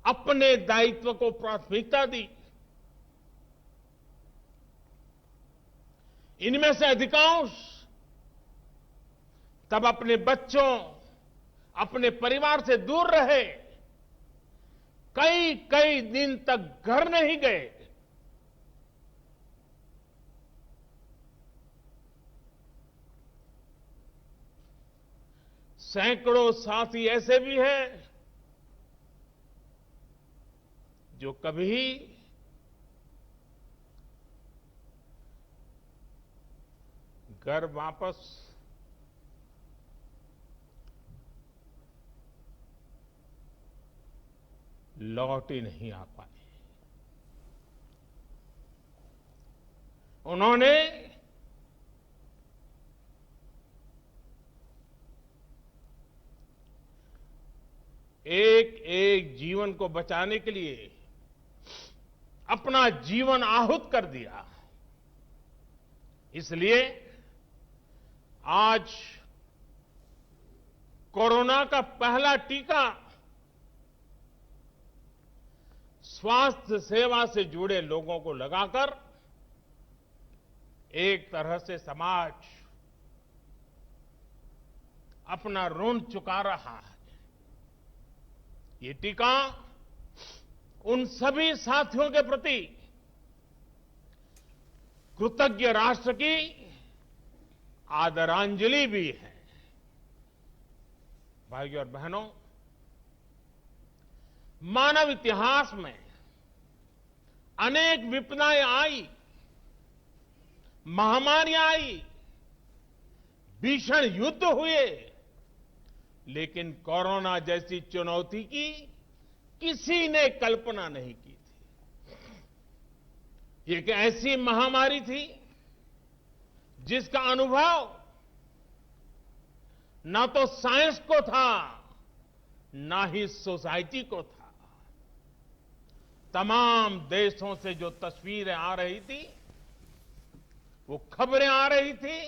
S2: अपने दायित्व को प्राथमिकता दी। इनमें से अधिकांश तब अपने बच्चों, अपने परिवार से दूर रहे, कई कई दिन तक घर नहीं गए। सैकड़ों साथी ऐसे भी हैं जो कभी घर वापस लौट ही नहीं आ पाए। उन्होंने एक एक जीवन को बचाने के लिए अपना जीवन आहुत कर दिया। इसलिए आज कोरोना का पहला टीका स्वास्थ्य सेवा से जुड़े लोगों को लगाकर एक तरह से समाज अपना ऋण चुका रहा है। ये टीका उन सभी साथियों के प्रति कृतज्ञ राष्ट्र की आदरांजलि भी है। भाइयों और बहनों, मानव इतिहास में अनेक विपदाएं आई, महामारियां आई, भीषण युद्ध हुए, लेकिन कोरोना जैसी चुनौती की किसी ने कल्पना नहीं की थी। ये एक ऐसी महामारी थी जिसका अनुभव ना तो साइंस को था, ना ही सोसाइटी को था। तमाम देशों से जो तस्वीरें आ रही थी, वो खबरें आ रही थी,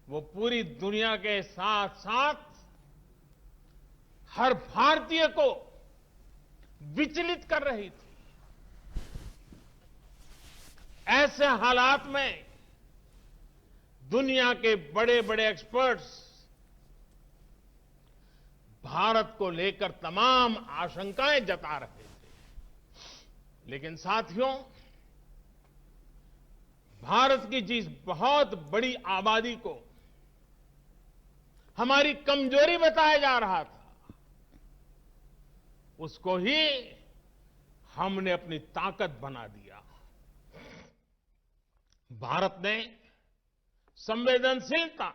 S2: वो पूरी दुनिया के साथ साथ हर भारतीय को विचलित कर रही थी। ऐसे हालात में दुनिया के बड़े बड़े एक्सपर्ट्स भारत को लेकर तमाम आशंकाएं जता रहे थे। लेकिन साथियों, भारत की जिस बहुत बड़ी आबादी को हमारी कमजोरी बताया जा रहा था, उसको ही हमने अपनी ताकत बना दिया। भारत ने संवेदनशीलता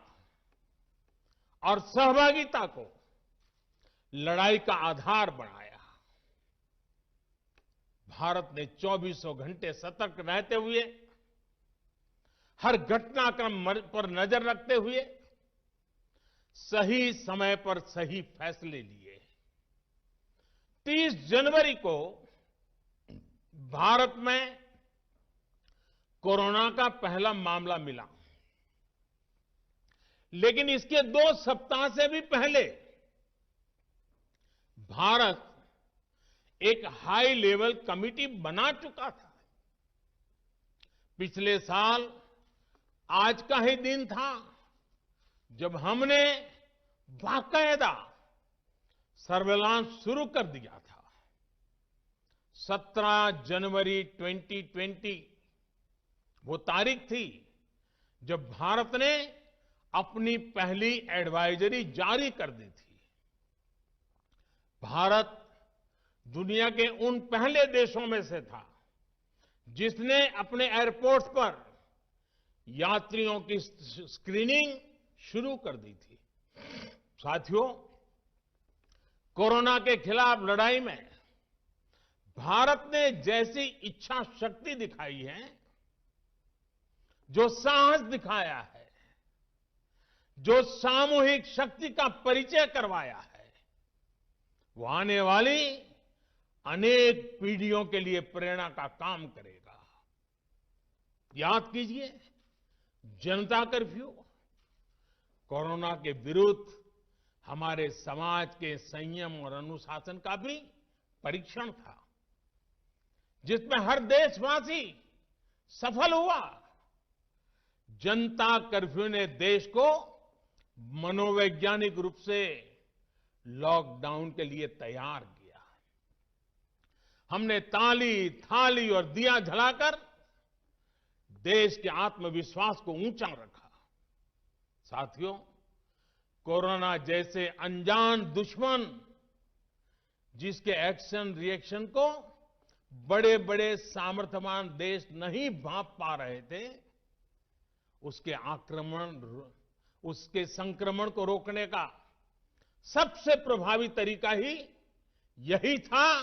S2: और सहभागिता को लड़ाई का आधार बनाया। भारत ने 24 घंटे सतर्क रहते हुए, हर घटनाक्रम पर नजर रखते हुए सही समय पर सही फैसले लिए। 30 जनवरी को भारत में कोरोना का पहला मामला मिला, लेकिन इसके 2 सप्ताह से भी पहले भारत एक हाई लेवल कमिटी बना चुका था। पिछले साल आज का ही दिन था जब हमने बाकायदा सर्वेलांस शुरू कर दिया था। 17 जनवरी 2020 वो तारीख थी जब भारत ने अपनी पहली एडवाइजरी जारी कर दी थी। भारत दुनिया के उन पहले देशों में से था जिसने अपने एयरपोर्ट्स पर यात्रियों की स्क्रीनिंग शुरू कर दी थी। साथियों, कोरोना के खिलाफ लड़ाई में भारत ने जैसी इच्छा शक्ति दिखाई है, जो साहस दिखाया है, जो सामूहिक शक्ति का परिचय करवाया है, वो आने वाली अनेक पीढ़ियों के लिए प्रेरणा का काम करेगा। याद कीजिए, जनता कर्फ्यू कोरोना के विरुद्ध हमारे समाज के संयम और अनुशासन का भी परीक्षण था, जिसमें हर देशवासी सफल हुआ। जनता कर्फ्यू ने देश को मनोवैज्ञानिक रूप से लॉकडाउन के लिए तैयार किया। हमने ताली, थाली और दिया जलाकर देश के आत्मविश्वास को ऊंचा रखा। साथियों, कोरोना जैसे अनजान दुश्मन जिसके एक्शन रिएक्शन को बड़े बड़े सामर्थ्यवान देश नहीं भांप पा रहे थे, उसके संक्रमण को रोकने का सबसे प्रभावी तरीका ही यही था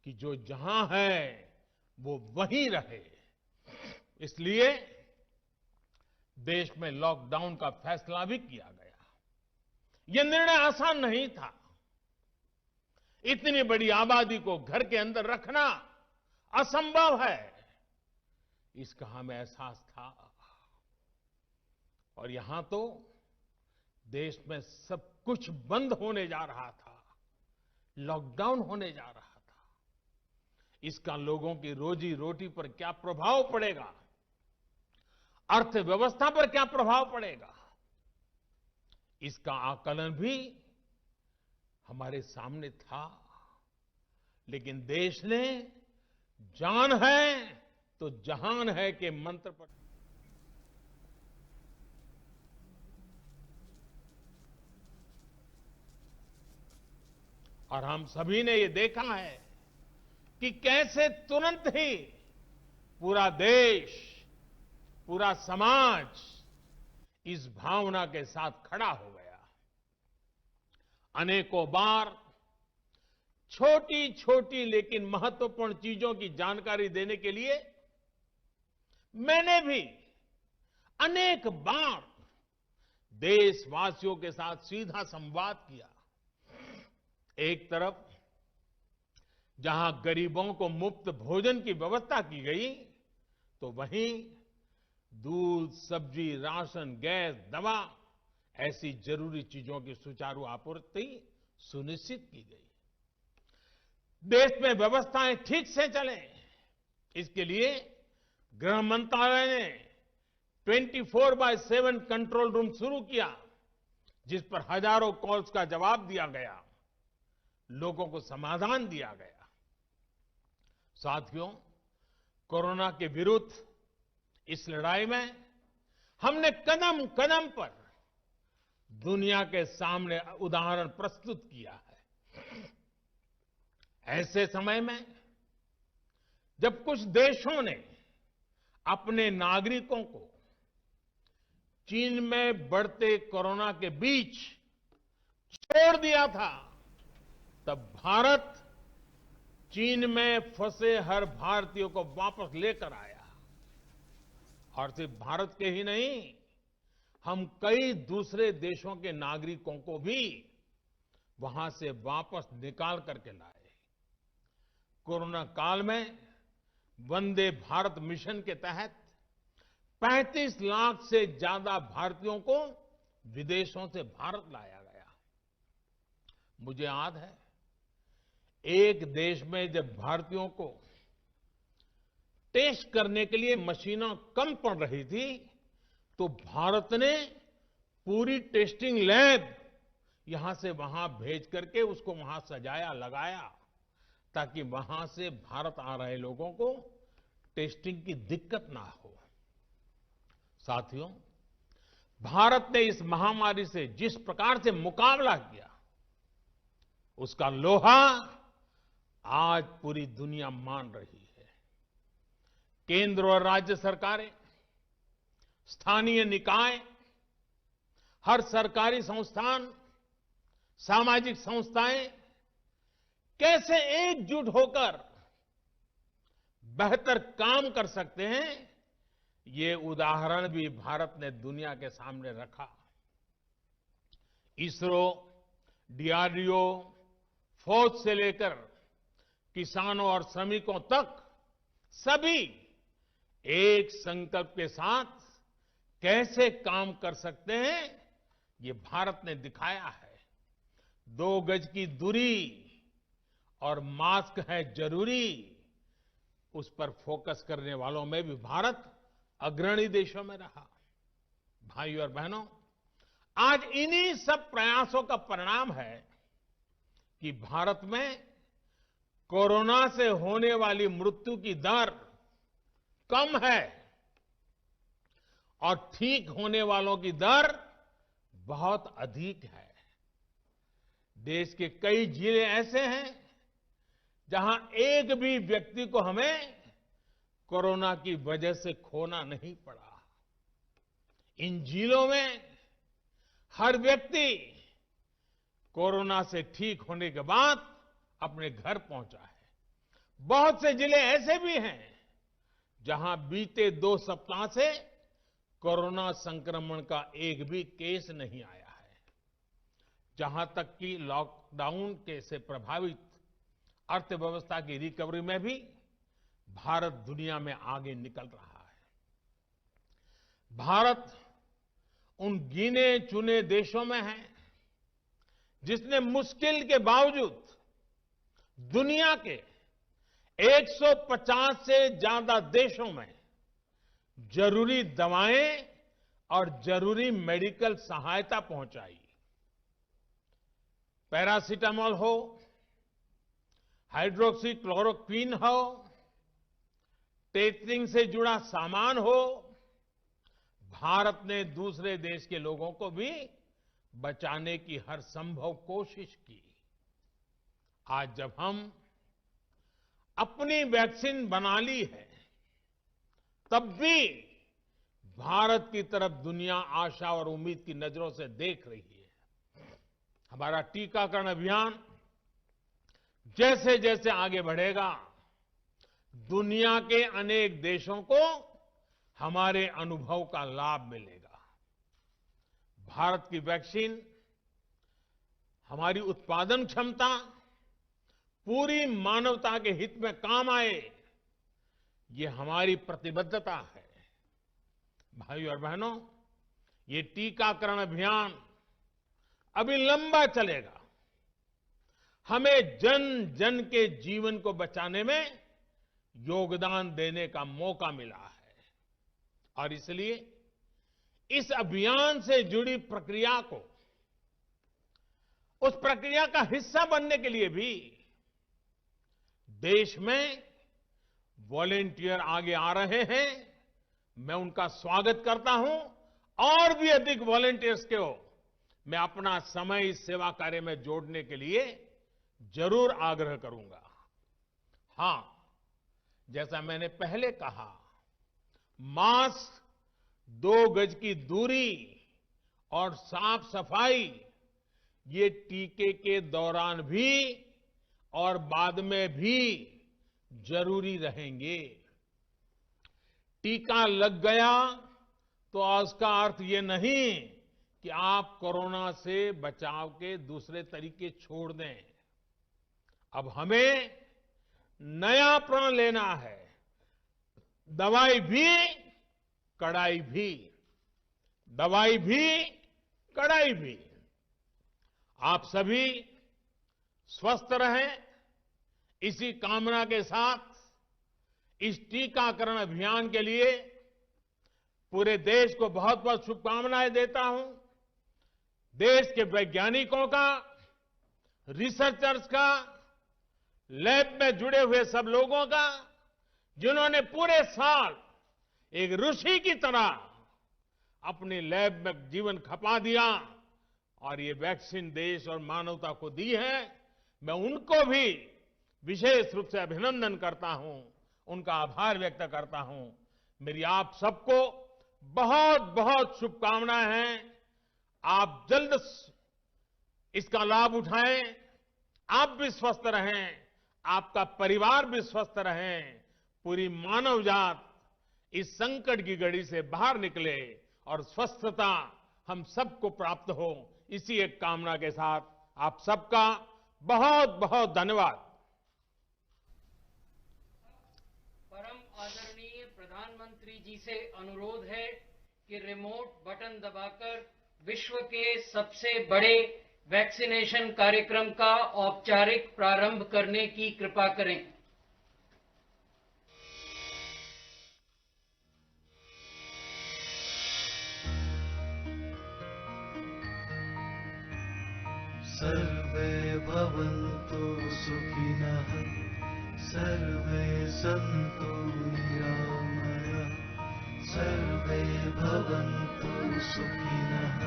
S2: कि जो जहां है वो वहीं रहे। इसलिए देश में लॉकडाउन का फैसला भी किया गया। यह निर्णय आसान नहीं था। इतनी बड़ी आबादी को घर के अंदर रखना असंभव है, इसका हमें एहसास था। और यहां तो देश में सब कुछ बंद होने जा रहा था, लॉकडाउन होने जा रहा था। इसका लोगों की रोजी रोटी पर क्या प्रभाव पड़ेगा, अर्थव्यवस्था पर क्या प्रभाव पड़ेगा, इसका आकलन भी हमारे सामने था। लेकिन देश ने जान है तो जहान है के मंत्र पर और हम सभी ने ये देखा है कि कैसे तुरंत ही पूरा देश, पूरा समाज इस भावना के साथ खड़ा हो गया। अनेकों बार छोटी छोटी लेकिन महत्वपूर्ण चीजों की जानकारी देने के लिए मैंने भी अनेक बार देशवासियों के साथ सीधा संवाद किया। एक तरफ जहां गरीबों को मुफ्त भोजन की व्यवस्था की गई, तो वहीं दूध, सब्जी, राशन, गैस, दवा ऐसी जरूरी चीजों की सुचारू आपूर्ति सुनिश्चित की गई। देश में व्यवस्थाएं ठीक से चले, इसके लिए गृह मंत्रालय ने 24/7 कंट्रोल रूम शुरू किया, जिस पर हजारों कॉल्स का जवाब दिया गया, लोगों को समाधान दिया गया। साथियों, कोरोना के विरुद्ध इस लड़ाई में हमने कदम कदम पर दुनिया के सामने उदाहरण प्रस्तुत किया है। ऐसे समय में जब कुछ देशों ने अपने नागरिकों को चीन में बढ़ते कोरोना के बीच छोड़ दिया था, तब भारत चीन में फंसे हर भारतीय को वापस लेकर आया और सिर्फ भारत के ही नहीं, हम कई दूसरे देशों के नागरिकों को भी वहां से वापस निकाल करके लाए। कोरोना काल में वंदे भारत मिशन के तहत 35 लाख से ज्यादा भारतीयों को विदेशों से भारत लाया गया। मुझे याद है, एक देश में जब भारतीयों को टेस्ट करने के लिए मशीनें कम पड़ रही थी, तो भारत ने पूरी टेस्टिंग लैब यहां से वहां भेज करके उसको वहां सजाया, लगाया, ताकि वहां से भारत आ रहे लोगों को टेस्टिंग की दिक्कत ना हो। साथियों, भारत ने इस महामारी से जिस प्रकार से मुकाबला किया, उसका लोहा आज पूरी दुनिया मान रही है। केंद्र और राज्य सरकारें, स्थानीय निकाय, हर सरकारी संस्थान, सामाजिक संस्थाएं कैसे एकजुट होकर बेहतर काम कर सकते हैं, ये उदाहरण भी भारत ने दुनिया के सामने रखा। इसरो, डीआरडीओ, फौज से लेकर किसानों और श्रमिकों तक सभी एक संकल्प के साथ कैसे काम कर सकते हैं, ये भारत ने दिखाया है। 2 गज की दूरी और मास्क है जरूरी, उस पर फोकस करने वालों में भी भारत अग्रणी देशों में रहा। भाइयों और बहनों, आज इन्हीं सब प्रयासों का परिणाम है कि भारत में कोरोना से होने वाली मृत्यु की दर कम है और ठीक होने वालों की दर बहुत अधिक है। देश के कई जिले ऐसे हैं जहां एक भी व्यक्ति को हमें कोरोना की वजह से खोना नहीं पड़ा। इन जिलों में हर व्यक्ति कोरोना से ठीक होने के बाद अपने घर पहुंचा है। बहुत से जिले ऐसे भी हैं जहां बीते 2 सप्ताह से कोरोना संक्रमण का एक भी केस नहीं आया है। जहां तक कि लॉकडाउन के से प्रभावित अर्थव्यवस्था की रिकवरी में भी भारत दुनिया में आगे निकल रहा है। भारत उन गिने चुने देशों में है जिसने मुश्किल के बावजूद दुनिया के 150 से ज्यादा देशों में जरूरी दवाएं और जरूरी मेडिकल सहायता पहुंचाई। पैरासीटामोल हो, हाइड्रोक्सी क्लोरोक्विन हो, टेस्टिंग से जुड़ा सामान हो, भारत ने दूसरे देश के लोगों को भी बचाने की हर संभव कोशिश की। आज जब हम अपनी वैक्सीन बना ली है, तब भी भारत की तरफ दुनिया आशा और उम्मीद की नजरों से देख रही है। हमारा टीकाकरण अभियान जैसे जैसे आगे बढ़ेगा, दुनिया के अनेक देशों को हमारे अनुभव का लाभ मिलेगा। भारत की वैक्सीन, हमारी उत्पादन क्षमता पूरी मानवता के हित में काम आए, ये हमारी प्रतिबद्धता है। भाइयों और बहनों, ये टीकाकरण अभियान अभी लंबा चलेगा। हमें जन जन के जीवन को बचाने में योगदान देने का मौका मिला है और इसलिए इस अभियान से जुड़ी प्रक्रिया को, उस प्रक्रिया का हिस्सा बनने के लिए भी देश में वॉलेंटियर आगे आ रहे हैं। मैं उनका स्वागत करता हूं और भी अधिक वॉलेंटियर्स को मैं अपना समय इस सेवा कार्य में जोड़ने के लिए जरूर आग्रह करूंगा। हां, जैसा मैंने पहले कहा, मास्क, 2 गज की दूरी और साफ सफाई, ये टीके के दौरान भी और बाद में भी जरूरी रहेंगे। टीका लग गया तो उसका अर्थ ये नहीं कि आप कोरोना से बचाव के दूसरे तरीके छोड़ दें। अब हमें नया प्रण लेना है। दवाई भी, कड़ाई भी। दवाई भी, कड़ाई भी। आप सभी स्वस्थ रहें, इसी कामना के साथ इस टीकाकरण अभियान के लिए पूरे देश को बहुत बहुत शुभकामनाएं देता हूं। देश के वैज्ञानिकों का, रिसर्चर्स का, लैब में जुड़े हुए सब लोगों का, जिन्होंने पूरे साल एक ऋषि की तरह अपनी लैब में जीवन खपा दिया और ये वैक्सीन देश और मानवता को दी है। मैं उनको भी विशेष रूप से अभिनंदन करता हूं, उनका आभार व्यक्त करता हूं। मेरी आप सबको बहुत बहुत शुभकामनाएं हैं। आप जल्द इसका लाभ उठाएं, आप भी स्वस्थ रहें, आपका परिवार भी स्वस्थ रहें, पूरी मानव जात इस संकट की घड़ी से बाहर निकले और स्वस्थता हम सबको प्राप्त हो, इसी एक कामना के साथ आप सबका बहुत बहुत धन्यवाद।
S3: परम आदरणीय प्रधानमंत्री जी से अनुरोध है कि रिमोट बटन दबाकर विश्व के सबसे बड़े वैक्सीनेशन कार्यक्रम का औपचारिक प्रारंभ करने की कृपा करें।
S4: सर्वे भवन्तु सुखिनः, सर्वे सन्तु निरामयाः, सर्वे भवन्तु सुखिनः,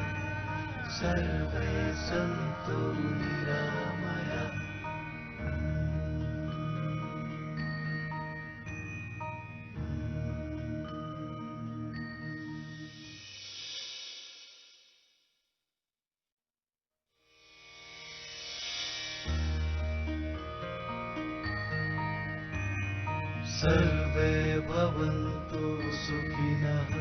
S4: सर्वे सन्तु निरामयाः। सर्वे भवन्तु सुखिनः,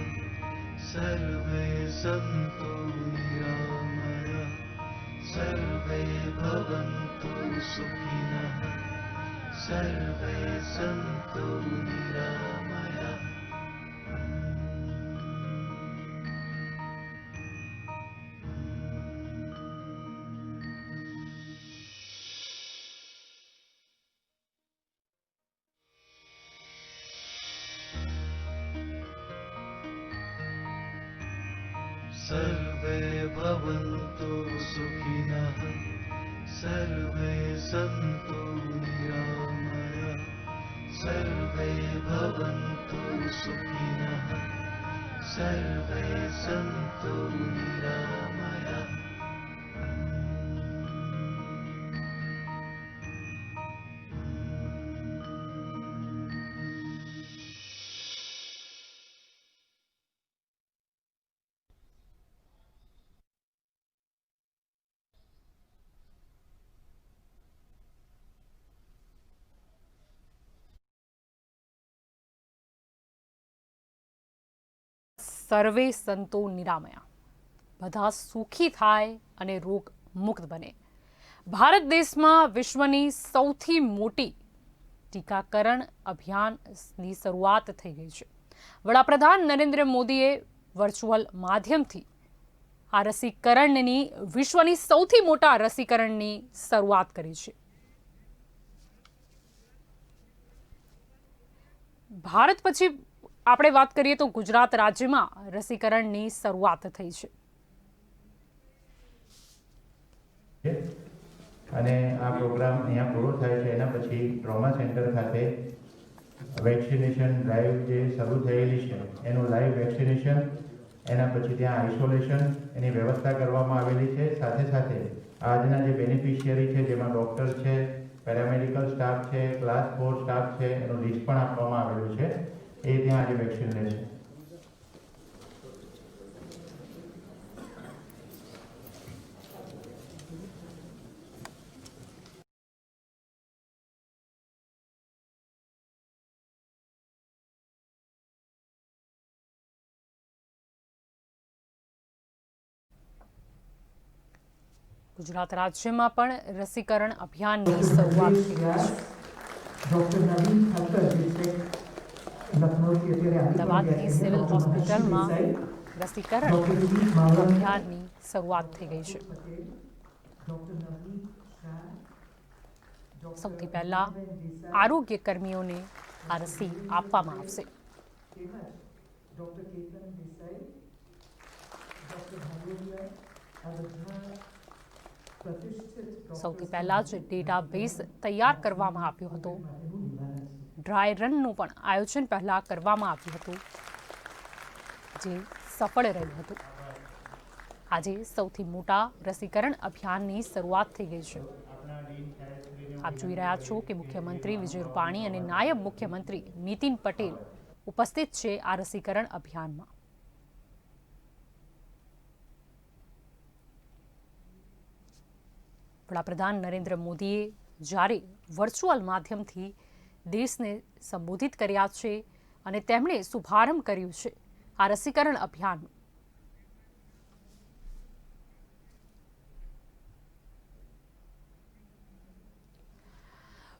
S4: सर्वे सन्तु निरामयाः, सर्वे भवन्तु सुखिनः, सर्वे सन्तु निरामयाः। सर्वे भवन्तु सुखिनः, सर्वे सन्तु निरामयाः, सर्वे भवन्तु सुखिनः, सर्वे सन्तु निरामयाः।
S1: સર્વે સંતો નિરામયા, બધા સુખી થાય અને રોગ મુક્ત બને। ભારત દેશમાં વિશ્વની સૌથી મોટી ટીકાકરણ અભિયાનની શરૂઆત થઈ ગઈ છે। વડાપ્રધાન નરેન્દ્ર મોદીએ વર્ચ્યુઅલ માધ્યમથી આ રસીકરણની વિશ્વની સૌથી મોટા રસીકરણની શરૂઆત કરી છે। ભારત પછી આપણે વાત કરીએ તો ગુજરાત રાજ્યમાં રસીકરણની શરૂઆત થઈ છે।
S5: અને આ પ્રોગ્રામ અહીંયા પૂરો થાય છે એના પછી ટ્રોમા સેન્ટર ખાતે વેક્સિનેશન ડ્રાઈવ જે શરૂ થયેલી છે એનું લાઈવ વેક્સિનેશન, એના પછી ત્યાં આઇસોલેશન એની વ્યવસ્થા કરવામાં આવેલી છે। સાથે સાથે આજના જે બેનિફિશિયરી છે જેમાં ડૉક્ટર છે, પેરામેડિકલ સ્ટાફ છે, ક્લાસ 4 સ્ટાફ છે, એનું લિસ્ટ પણ આપવામાં આવેલું છે। એ ત્યાં આજે વેક્સિન લે છે।
S1: ગુજરાત રાજ્યમાં પણ રસીકરણ અભિયાનની શરૂઆત થઈ ગઈ છે।
S6: डॉक्टर नवीन ठाकर डिस्ट्रिक्ट लखनऊ की અત્યારે
S1: અમદાવાદની સિવિલ હોસ્પિટલમાં રસીકરણ
S6: डॉक्टर दिलीप मावड़ा
S1: અભિયાનની શરૂઆત થઈ ગઈ છે।
S6: डॉक्टर नवनीत शाह
S1: સૌથી પહેલા આરોગ્ય કર્મીઓને આ રસી આપવામાં આવશે।
S6: डॉक्टर केतन देसाई डॉक्टर भागोरिया આ બધા પ્રતિષ્ઠિત
S1: સૌથી પહેલા જ ડેટાબેઝ તૈયાર કરવામાં આવ્યો હતો। ડ્રાય રનનું પણ આયોજન પહેલા કરવામાં આવ્યું હતું, જે સફળ રહ્યું હતું। આજે સૌથી મોટા રસીકરણ અભિયાનની શરૂઆત થઈ ગઈ છે। આપ જોઈ રહ્યા છો કે મુખ્યમંત્રી વિજય રૂપાણી અને નાયબ મુખ્યમંત્રી નીતિન પટેલ ઉપસ્થિત છે આ રસીકરણ અભિયાનમાં। વડાપ્રધાન નરેન્દ્ર મોદીએ જ્યારે વર્ચ્યુઅલ માધ્યમથી દેશને સંબોધિત કર્યા છે અને તેમણે શુભારંભ કર્યું છે આ રસીકરણ અભિયાનનું।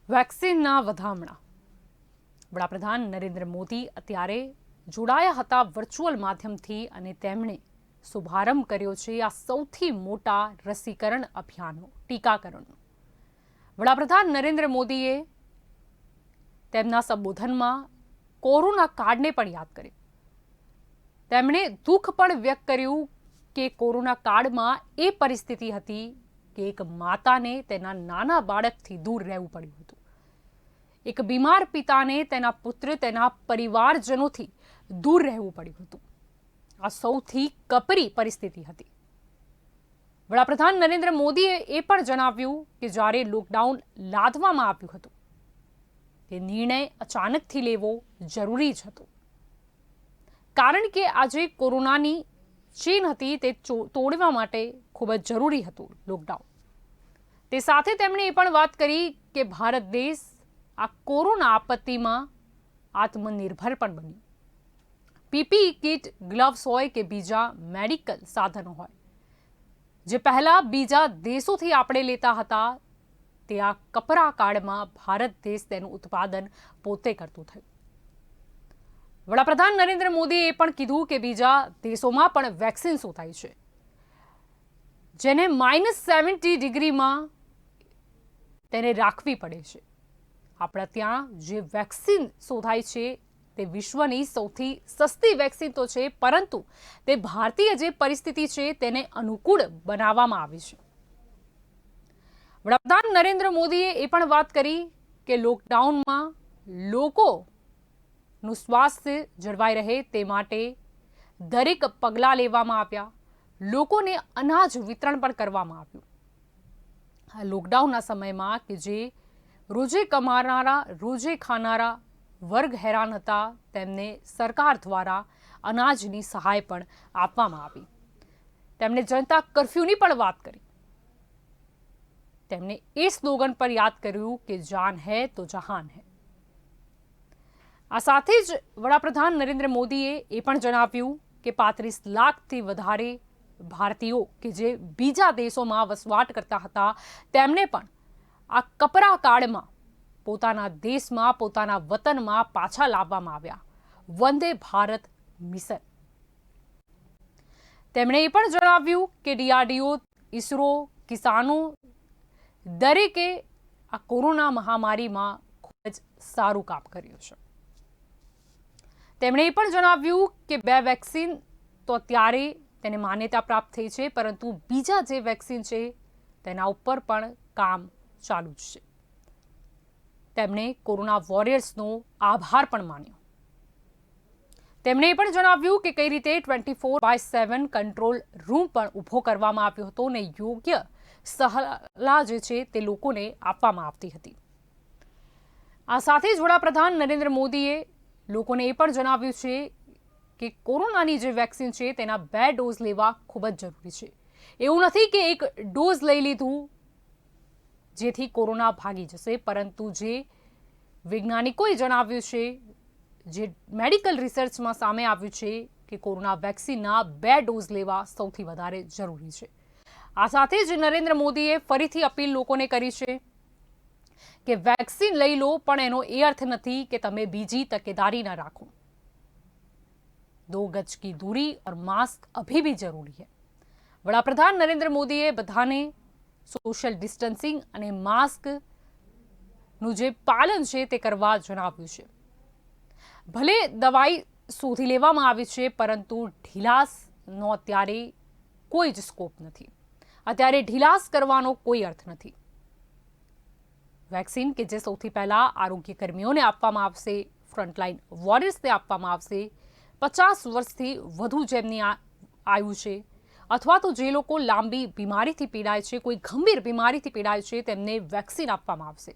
S1: વેક્સિનના વધામણા। વડાપ્રધાન નરેન્દ્ર મોદી અત્યારે જોડાયા હતા વર્ચ્યુઅલ માધ્યમથી અને તેમણે શુભારંભ કર્યો છે આ સૌથી મોટા રસીકરણ અભિયાનનો, ટીકાકરણનો। વડાપ્રધાન નરેન્દ્ર મોદીએ તેમના સંબોધનમાં કોરોના કાળને પણ યાદ કર્યો। તેમણે દુઃખ પણ વ્યક્ત કર્યું કે કોરોના કાળમાં એ પરિસ્થિતિ હતી કે એક માતાને તેના નાના બાળકથી દૂર રહેવું પડ્યું હતું। એક બીમાર પિતાને તેના પુત્ર, તેના પરિવારજનોથી દૂર રહેવું પડ્યું હતું। આ સૌથી કપરી પરિસ્થિતિ હતી। વડાપ્રધાન નરેન્દ્ર મોદીએ એ પણ જણાવ્યું કે જ્યારે લોકડાઉન લાદવામાં આવ્યું હતું તે નિર્ણય અચાનકથી લેવો જરૂરી જ હતો, કારણ કે આજે કોરોનાની ચેન હતી તે તોડવા માટે ખૂબ જ જરૂરી હતું લોકડાઉન। તે સાથે તેમણે એ પણ વાત કરી કે ભારત દેશ આ કોરોના આપત્તિમાં આત્મનિર્ભર પણ બન્યું। પીપીઈ કિટ, ગ્લવ્સ હોય કે બીજા મેડિકલ સાધનો હોય, જે પહેલા બીજા દેશોથી આપણે લેતા હતા, તે આ કપરા કાળમાં ભારત દેશ તેનું ઉત્પાદન પોતે કરતું થયું। વડાપ્રધાન નરેન્દ્ર મોદીએ એ પણ કીધું કે બીજા દેશોમાં પણ વેક્સિન શોધાય છે, જેને -70 ડિગ્રીમાં તેને રાખવી પડે છે। આપણા ત્યાં જે વેક્સિન શોધાય છે તે વિશ્વની સૌથી સસ્તી વેક્સિન તો છે, પરંતુ તે ભારતીય જે પરિસ્થિતિ છે તેને અનુકૂળ બનાવવામાં આવી છે। વડાપ્રધાન નરેન્દ્ર મોદીએ એ પણ વાત કરી કે લોકડાઉનમાં લોકોનું સ્વાસ્થ્ય જળવાઈ રહે તે માટે દરેક પગલાં લેવામાં આવ્યા। લોકોને અનાજ વિતરણ પણ કરવામાં આવ્યું। આ લોકડાઉનના સમયમાં કે જે રોજે કમાનારા, રોજે ખાનારા વર્ગ હેરાન હતા, તેમને સરકાર દ્વારા અનાજની સહાય પણ આપવામાં આવી। તેમણે જનતા કર્ફ્યુની પણ વાત કરી। તેમણે એ સ્લોગન પર યાદ કર્યું કે જાન હૈ તો જહાન હૈ। આ સાથે જ વડાપ્રધાન નરેન્દ્ર મોદીએ એ પણ જણાવ્યું કે 35 લાખથી વધારે ભારતીયો કે જે બીજા દેશોમાં વસવાટ કરતા હતા, તેમને પણ આ કપરા કાળમાં પોતાના દેશમાં, પોતાના વતનમાં પાછા લાવવામાં આવ્યા। વંદે ભારત મિશન। તેમણે એ પણ જણાવ્યું કે ડીઆરડીઓ, ઇસરો, કિસાનો દરેકે આ કોરોના મહામારીમાં ખૂબ જ સારું કામ કર્યું છે। તેમણે એ પણ જણાવ્યું કે 2 વેક્સિન તો અત્યારે તેને માન્યતા પ્રાપ્ત થઈ છે, પરંતુ બીજા જે વેક્સિન છે તેના ઉપર પણ કામ ચાલુ જ છે। તેમણે કોરોના વોરિયર્સનો આભાર પણ માન્યો। તેમણે એ પણ જણાવ્યું કે કઈ રીતે 24/7 કંટ્રોલ રૂમ પણ ઊભો કરવામાં આવ્યો હતો અને યોગ્ય સલાહ જે છે તે લોકોને આપવામાં આવતી હતી। આ સાથે જ વડાપ્રધાન નરેન્દ્ર મોદીએ લોકોને એ પણ જણાવ્યું છે કે કોરોનાની જે વેક્સિન છે તેના 2 ડોઝ લેવા ખૂબ જ જરૂરી છે। એવું નથી કે એક ડોઝ લઈ લીધું જેથી કોરોના ભાગી જશે, પરંતુ જે વૈજ્ઞાનિકોએ જણાવ્યું છે, જે મેડિકલ રિસર્ચમાં સામે આવ્યું છે કે કોરોના વેક્સિનના 2 ડોઝ લેવા સૌથી વધારે જરૂરી છે। આ સાથે જ નરેન્દ્ર મોદીએ ફરીથી અપીલ લોકોને કરી છે કે વેક્સિન લઈ લો, પણ એનો એ અર્થ નથી કે તમે બીજી તકેદારી ન રાખો। 2 गज की दूरी और मास्क अभी भी जरूरी है। वडाप्रधान नरेंद्र मोदीए बधाने सोशल डिस्टन्सिंग અને માસ્કનું જે પાલન છે તે કરવા જણાવ્યું છે। ભલે દવાઈ શોધી લેવામાં આવી છે, પરંતુ ઢીલાસનો અત્યારે કોઈ જ સ્કોપ નથી। અત્યારે ઢીલાસ કરવાનો કોઈ અર્થ નથી। વેક્સિન કે જે સૌથી પહેલા આરોગ્ય કર્મીઓને આપવામાં આવશે, ફ્રન્ટલાઇન વોરિયર્સને આપવામાં આવશે, 50 વર્ષથી વધુ જેમની આયુ છે અથવા તો જે લોકો લાંબી બીમારીથી પીડાય છે, કોઈ ગંભીર બીમારીથી પીડાય છે, તેમને વેક્સિન આપવામાં આવશે।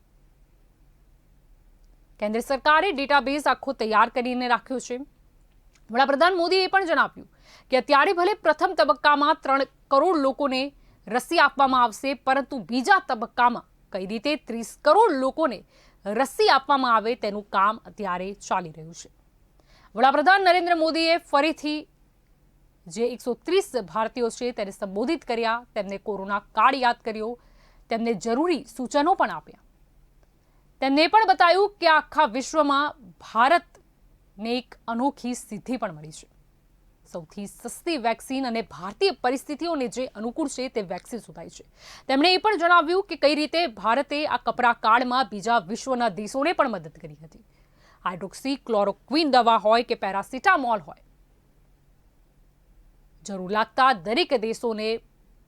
S1: કેન્દ્ર સરકારે ડેટાબેઝ આખો તૈયાર કરીને રાખ્યો છે। વડાપ્રધાન મોદીએ પણ જણાવ્યું કે અત્યારે ભલે પ્રથમ તબક્કામાં 3 કરોડ લોકોને રસી આપવામાં આવશે, પરંતુ બીજા તબક્કામાં કઈ રીતે 30 કરોડ લોકોને રસી આપવામાં આવે તેનું કામ અત્યારે ચાલી રહ્યું છે। વડાપ્રધાન નરેન્દ્ર મોદીએ ફરીથી જે 130 ભારતીયો છે તેને સંબોધિત કર્યા, તેમને કોરોના કાળ યાદ કર્યો, તેમને જરૂરી સૂચનો પણ આપ્યા। તેમને પણ બતાવ્યું કે આખા વિશ્વમાં ભારતને એક અનોખી સિદ્ધિ પણ મળી છે। સૌથી સસ્તી વેક્સિન અને ભારતીય પરિસ્થિતિઓને જે અનુકૂળ છે તે વેક્સિન શોધાઈ છે। તેમણે એ પણ જણાવ્યું કે કઈ રીતે ભારતે આ કપરા કાળમાં બીજા વિશ્વના દેશોને પણ મદદ કરી હતી। હાઇડ્રોક્સી ક્લોરોક્વિન દવા હોય કે પેરાસિટામોલ હોય, જરૂર લાગતા દરેક દેશોને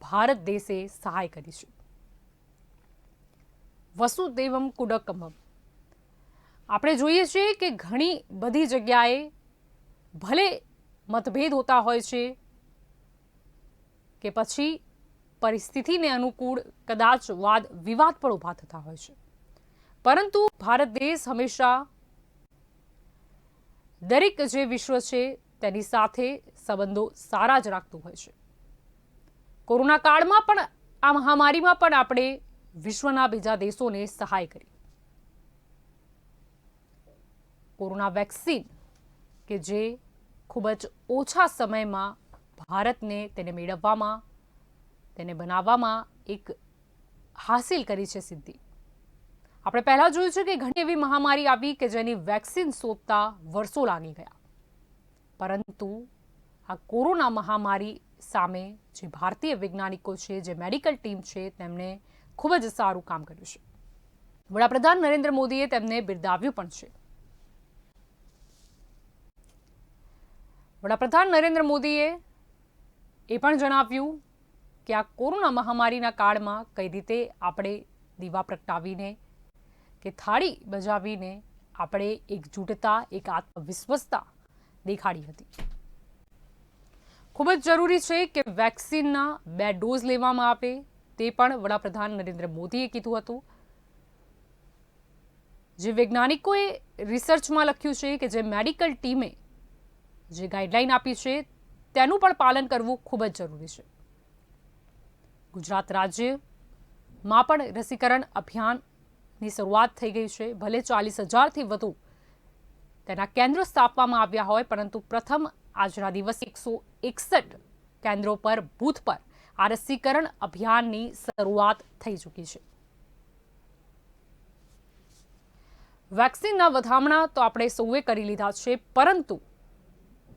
S1: ભારત દેશે સહાય કરી છે। વસુદેવમ કુટુંબકમ આપણે જોઈએ છીએ કે ઘણી બધી જગ્યાએ ભલે મતભેદ હોતા હોય છે કે પછી પરિસ્થિતિને અનુકૂળ કદાચ વાદ વિવાદ પણ ઊભા થતા હોય છે, પરંતુ ભારત દેશ હંમેશા દરેક જે વિશ્વ છે તેની સાથે સંબંધો સારા જ રાખતું હોય છે। કોરોના કાળમાં પણ આ મહામારીમાં પણ આપણે વિશ્વના બીજા દેશોને સહાય કરી। કોરોના વેક્સિન કે જે ખૂબ જ ઓછા સમયમાં ભારતને તેને મેળવવામાં, તેને બનાવવામાં એક હાસિલ કરી છે સિદ્ધિ। આપણે પહેલા જોયું છે કે ઘણી એવી મહામારી આવી કે જેની વેક્સિન શોધતા વર્ષો લાગી ગયા, પરંતુ આ કોરોના મહામારી સામે જે ભારતીય વૈજ્ઞાનિકો છે, જે મેડિકલ ટીમ છે, તેમણે ખૂબ જ સારું કામ કર્યું છે। વડાપ્રધાન નરેન્દ્ર મોદીએ તેમને બિરદાવ્યું પણ છે। વડાપ્રધાન નરેન્દ્ર મોદીએ એ પણ જણાવ્યું કે આ કોરોના મહામારીના કાળમાં કઈ રીતે આપણે દીવા પ્રગટાવીને કે થાળી બજાવીને આપણે એકજૂટતા, એક આત્મવિશ્વાસતા દેખાડી હતી। ખૂબ જ જરૂરી છે કે વેક્સિનના 2 ડોઝ લેવામાં આવે, તે પણ વડાપ્રધાન નરેન્દ્ર મોદીએ કીધું હતું। જે વૈજ્ઞાનિકોએ રિસર્ચમાં લખ્યું છે કે જે મેડિકલ ટીમે જે ગાઈડલાઈન આપી છે તેનું પણ પાલન કરવું ખૂબ જ જરૂરી છે। ગુજરાત રાજ્યમાં પણ રસીકરણ અભિયાનની શરૂઆત થઈ ગઈ છે। ભલે 40,000થી વધુ તેના કેન્દ્રો સ્થાપવામાં આવ્યા હોય, પરંતુ પ્રથમ આજના દિવસે 161 કેન્દ્રો પર, બૂથ પર આ રસીકરણ અભિયાનની શરૂઆત થઈ ચૂકી છે। વેક્સિનના વધામણા તો આપણે સૌએ કરી લીધા છે, પરંતુ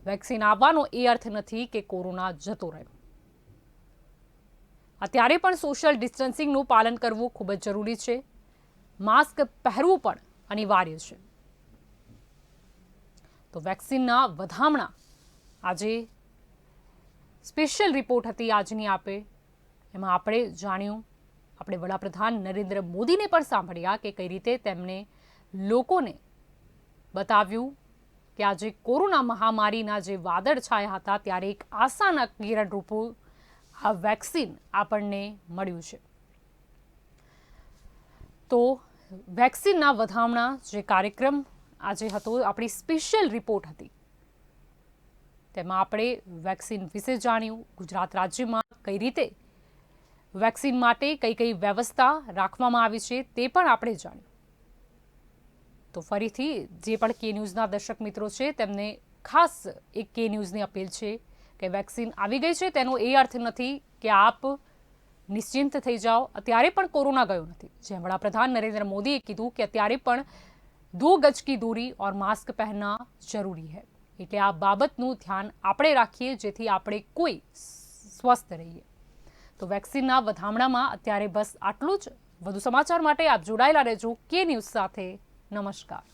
S1: વેક્સિન આવવાનો એ અર્થ નથી કે કોરોના જતો રહે। અત્યારે પણ સોશિયલ ડિસ્ટન્સિંગનું પાલન કરવું ખૂબ જ જરૂરી છે। માસ્ક પહેરવું પણ અનિવાર્ય છે। તો વેક્સિનના વધામણા આજે સ્પેશિયલ રિપોર્ટ હતી આજની એમાં આપણે જાણ્યું, આપણે વડાપ્રધાન નરેન્દ્ર મોદીને પણ સાંભળ્યા કે કઈ રીતે તેમણે લોકોને બતાવ્યું કે આજે કોરોના મહામારીના જે વાદળ છાયા હતા ત્યારે એક આશાના કિરણ રૂપું આ વેક્સિન આપણને મળ્યું છે। તો વેક્સિનના વધામણા જે કાર્યક્રમ આજે હતો, આપણી સ્પેશિયલ રિપોર્ટ હતી, તેમાં આપણે વેક્સિન વિશે જાણ્યું। ગુજરાત રાજ્યમાં કઈ રીતે વેક્સિન માટે કઈ કઈ વ્યવસ્થા રાખવામાં આવી છે તે પણ આપણે જાણ્યું। તો ફરીથી જે પણ કે ન્યૂઝના દર્શક મિત્રો છે તેમને ખાસ એક કે ન્યૂઝની અપીલ છે કે વેક્સિન આવી ગઈ છે તેનો એ અર્થ નથી કે આપ નિશ્ચિંત થઈ જાઓ, અત્યારે પણ કોરોના ગયો નથી। જેમ વડાપ્રધાન નરેન્દ્ર મોદીએ કીધું કે અત્યારે પણ 2 ગજ की दूरी और मास्क पहनना जरूरी है, એટલે આ બાબતનું ધ્યાન આપણે રાખીએ જેથી આપણે કોઈ સ્વસ્થ રહીએ। તો વેક્સિનના વધામણામાં અત્યારે બસ આટલું જ। વધુ સમાચાર માટે આપ જોડાયેલા રહેજો કે ન્યૂઝ સાથે। નમસ્કાર।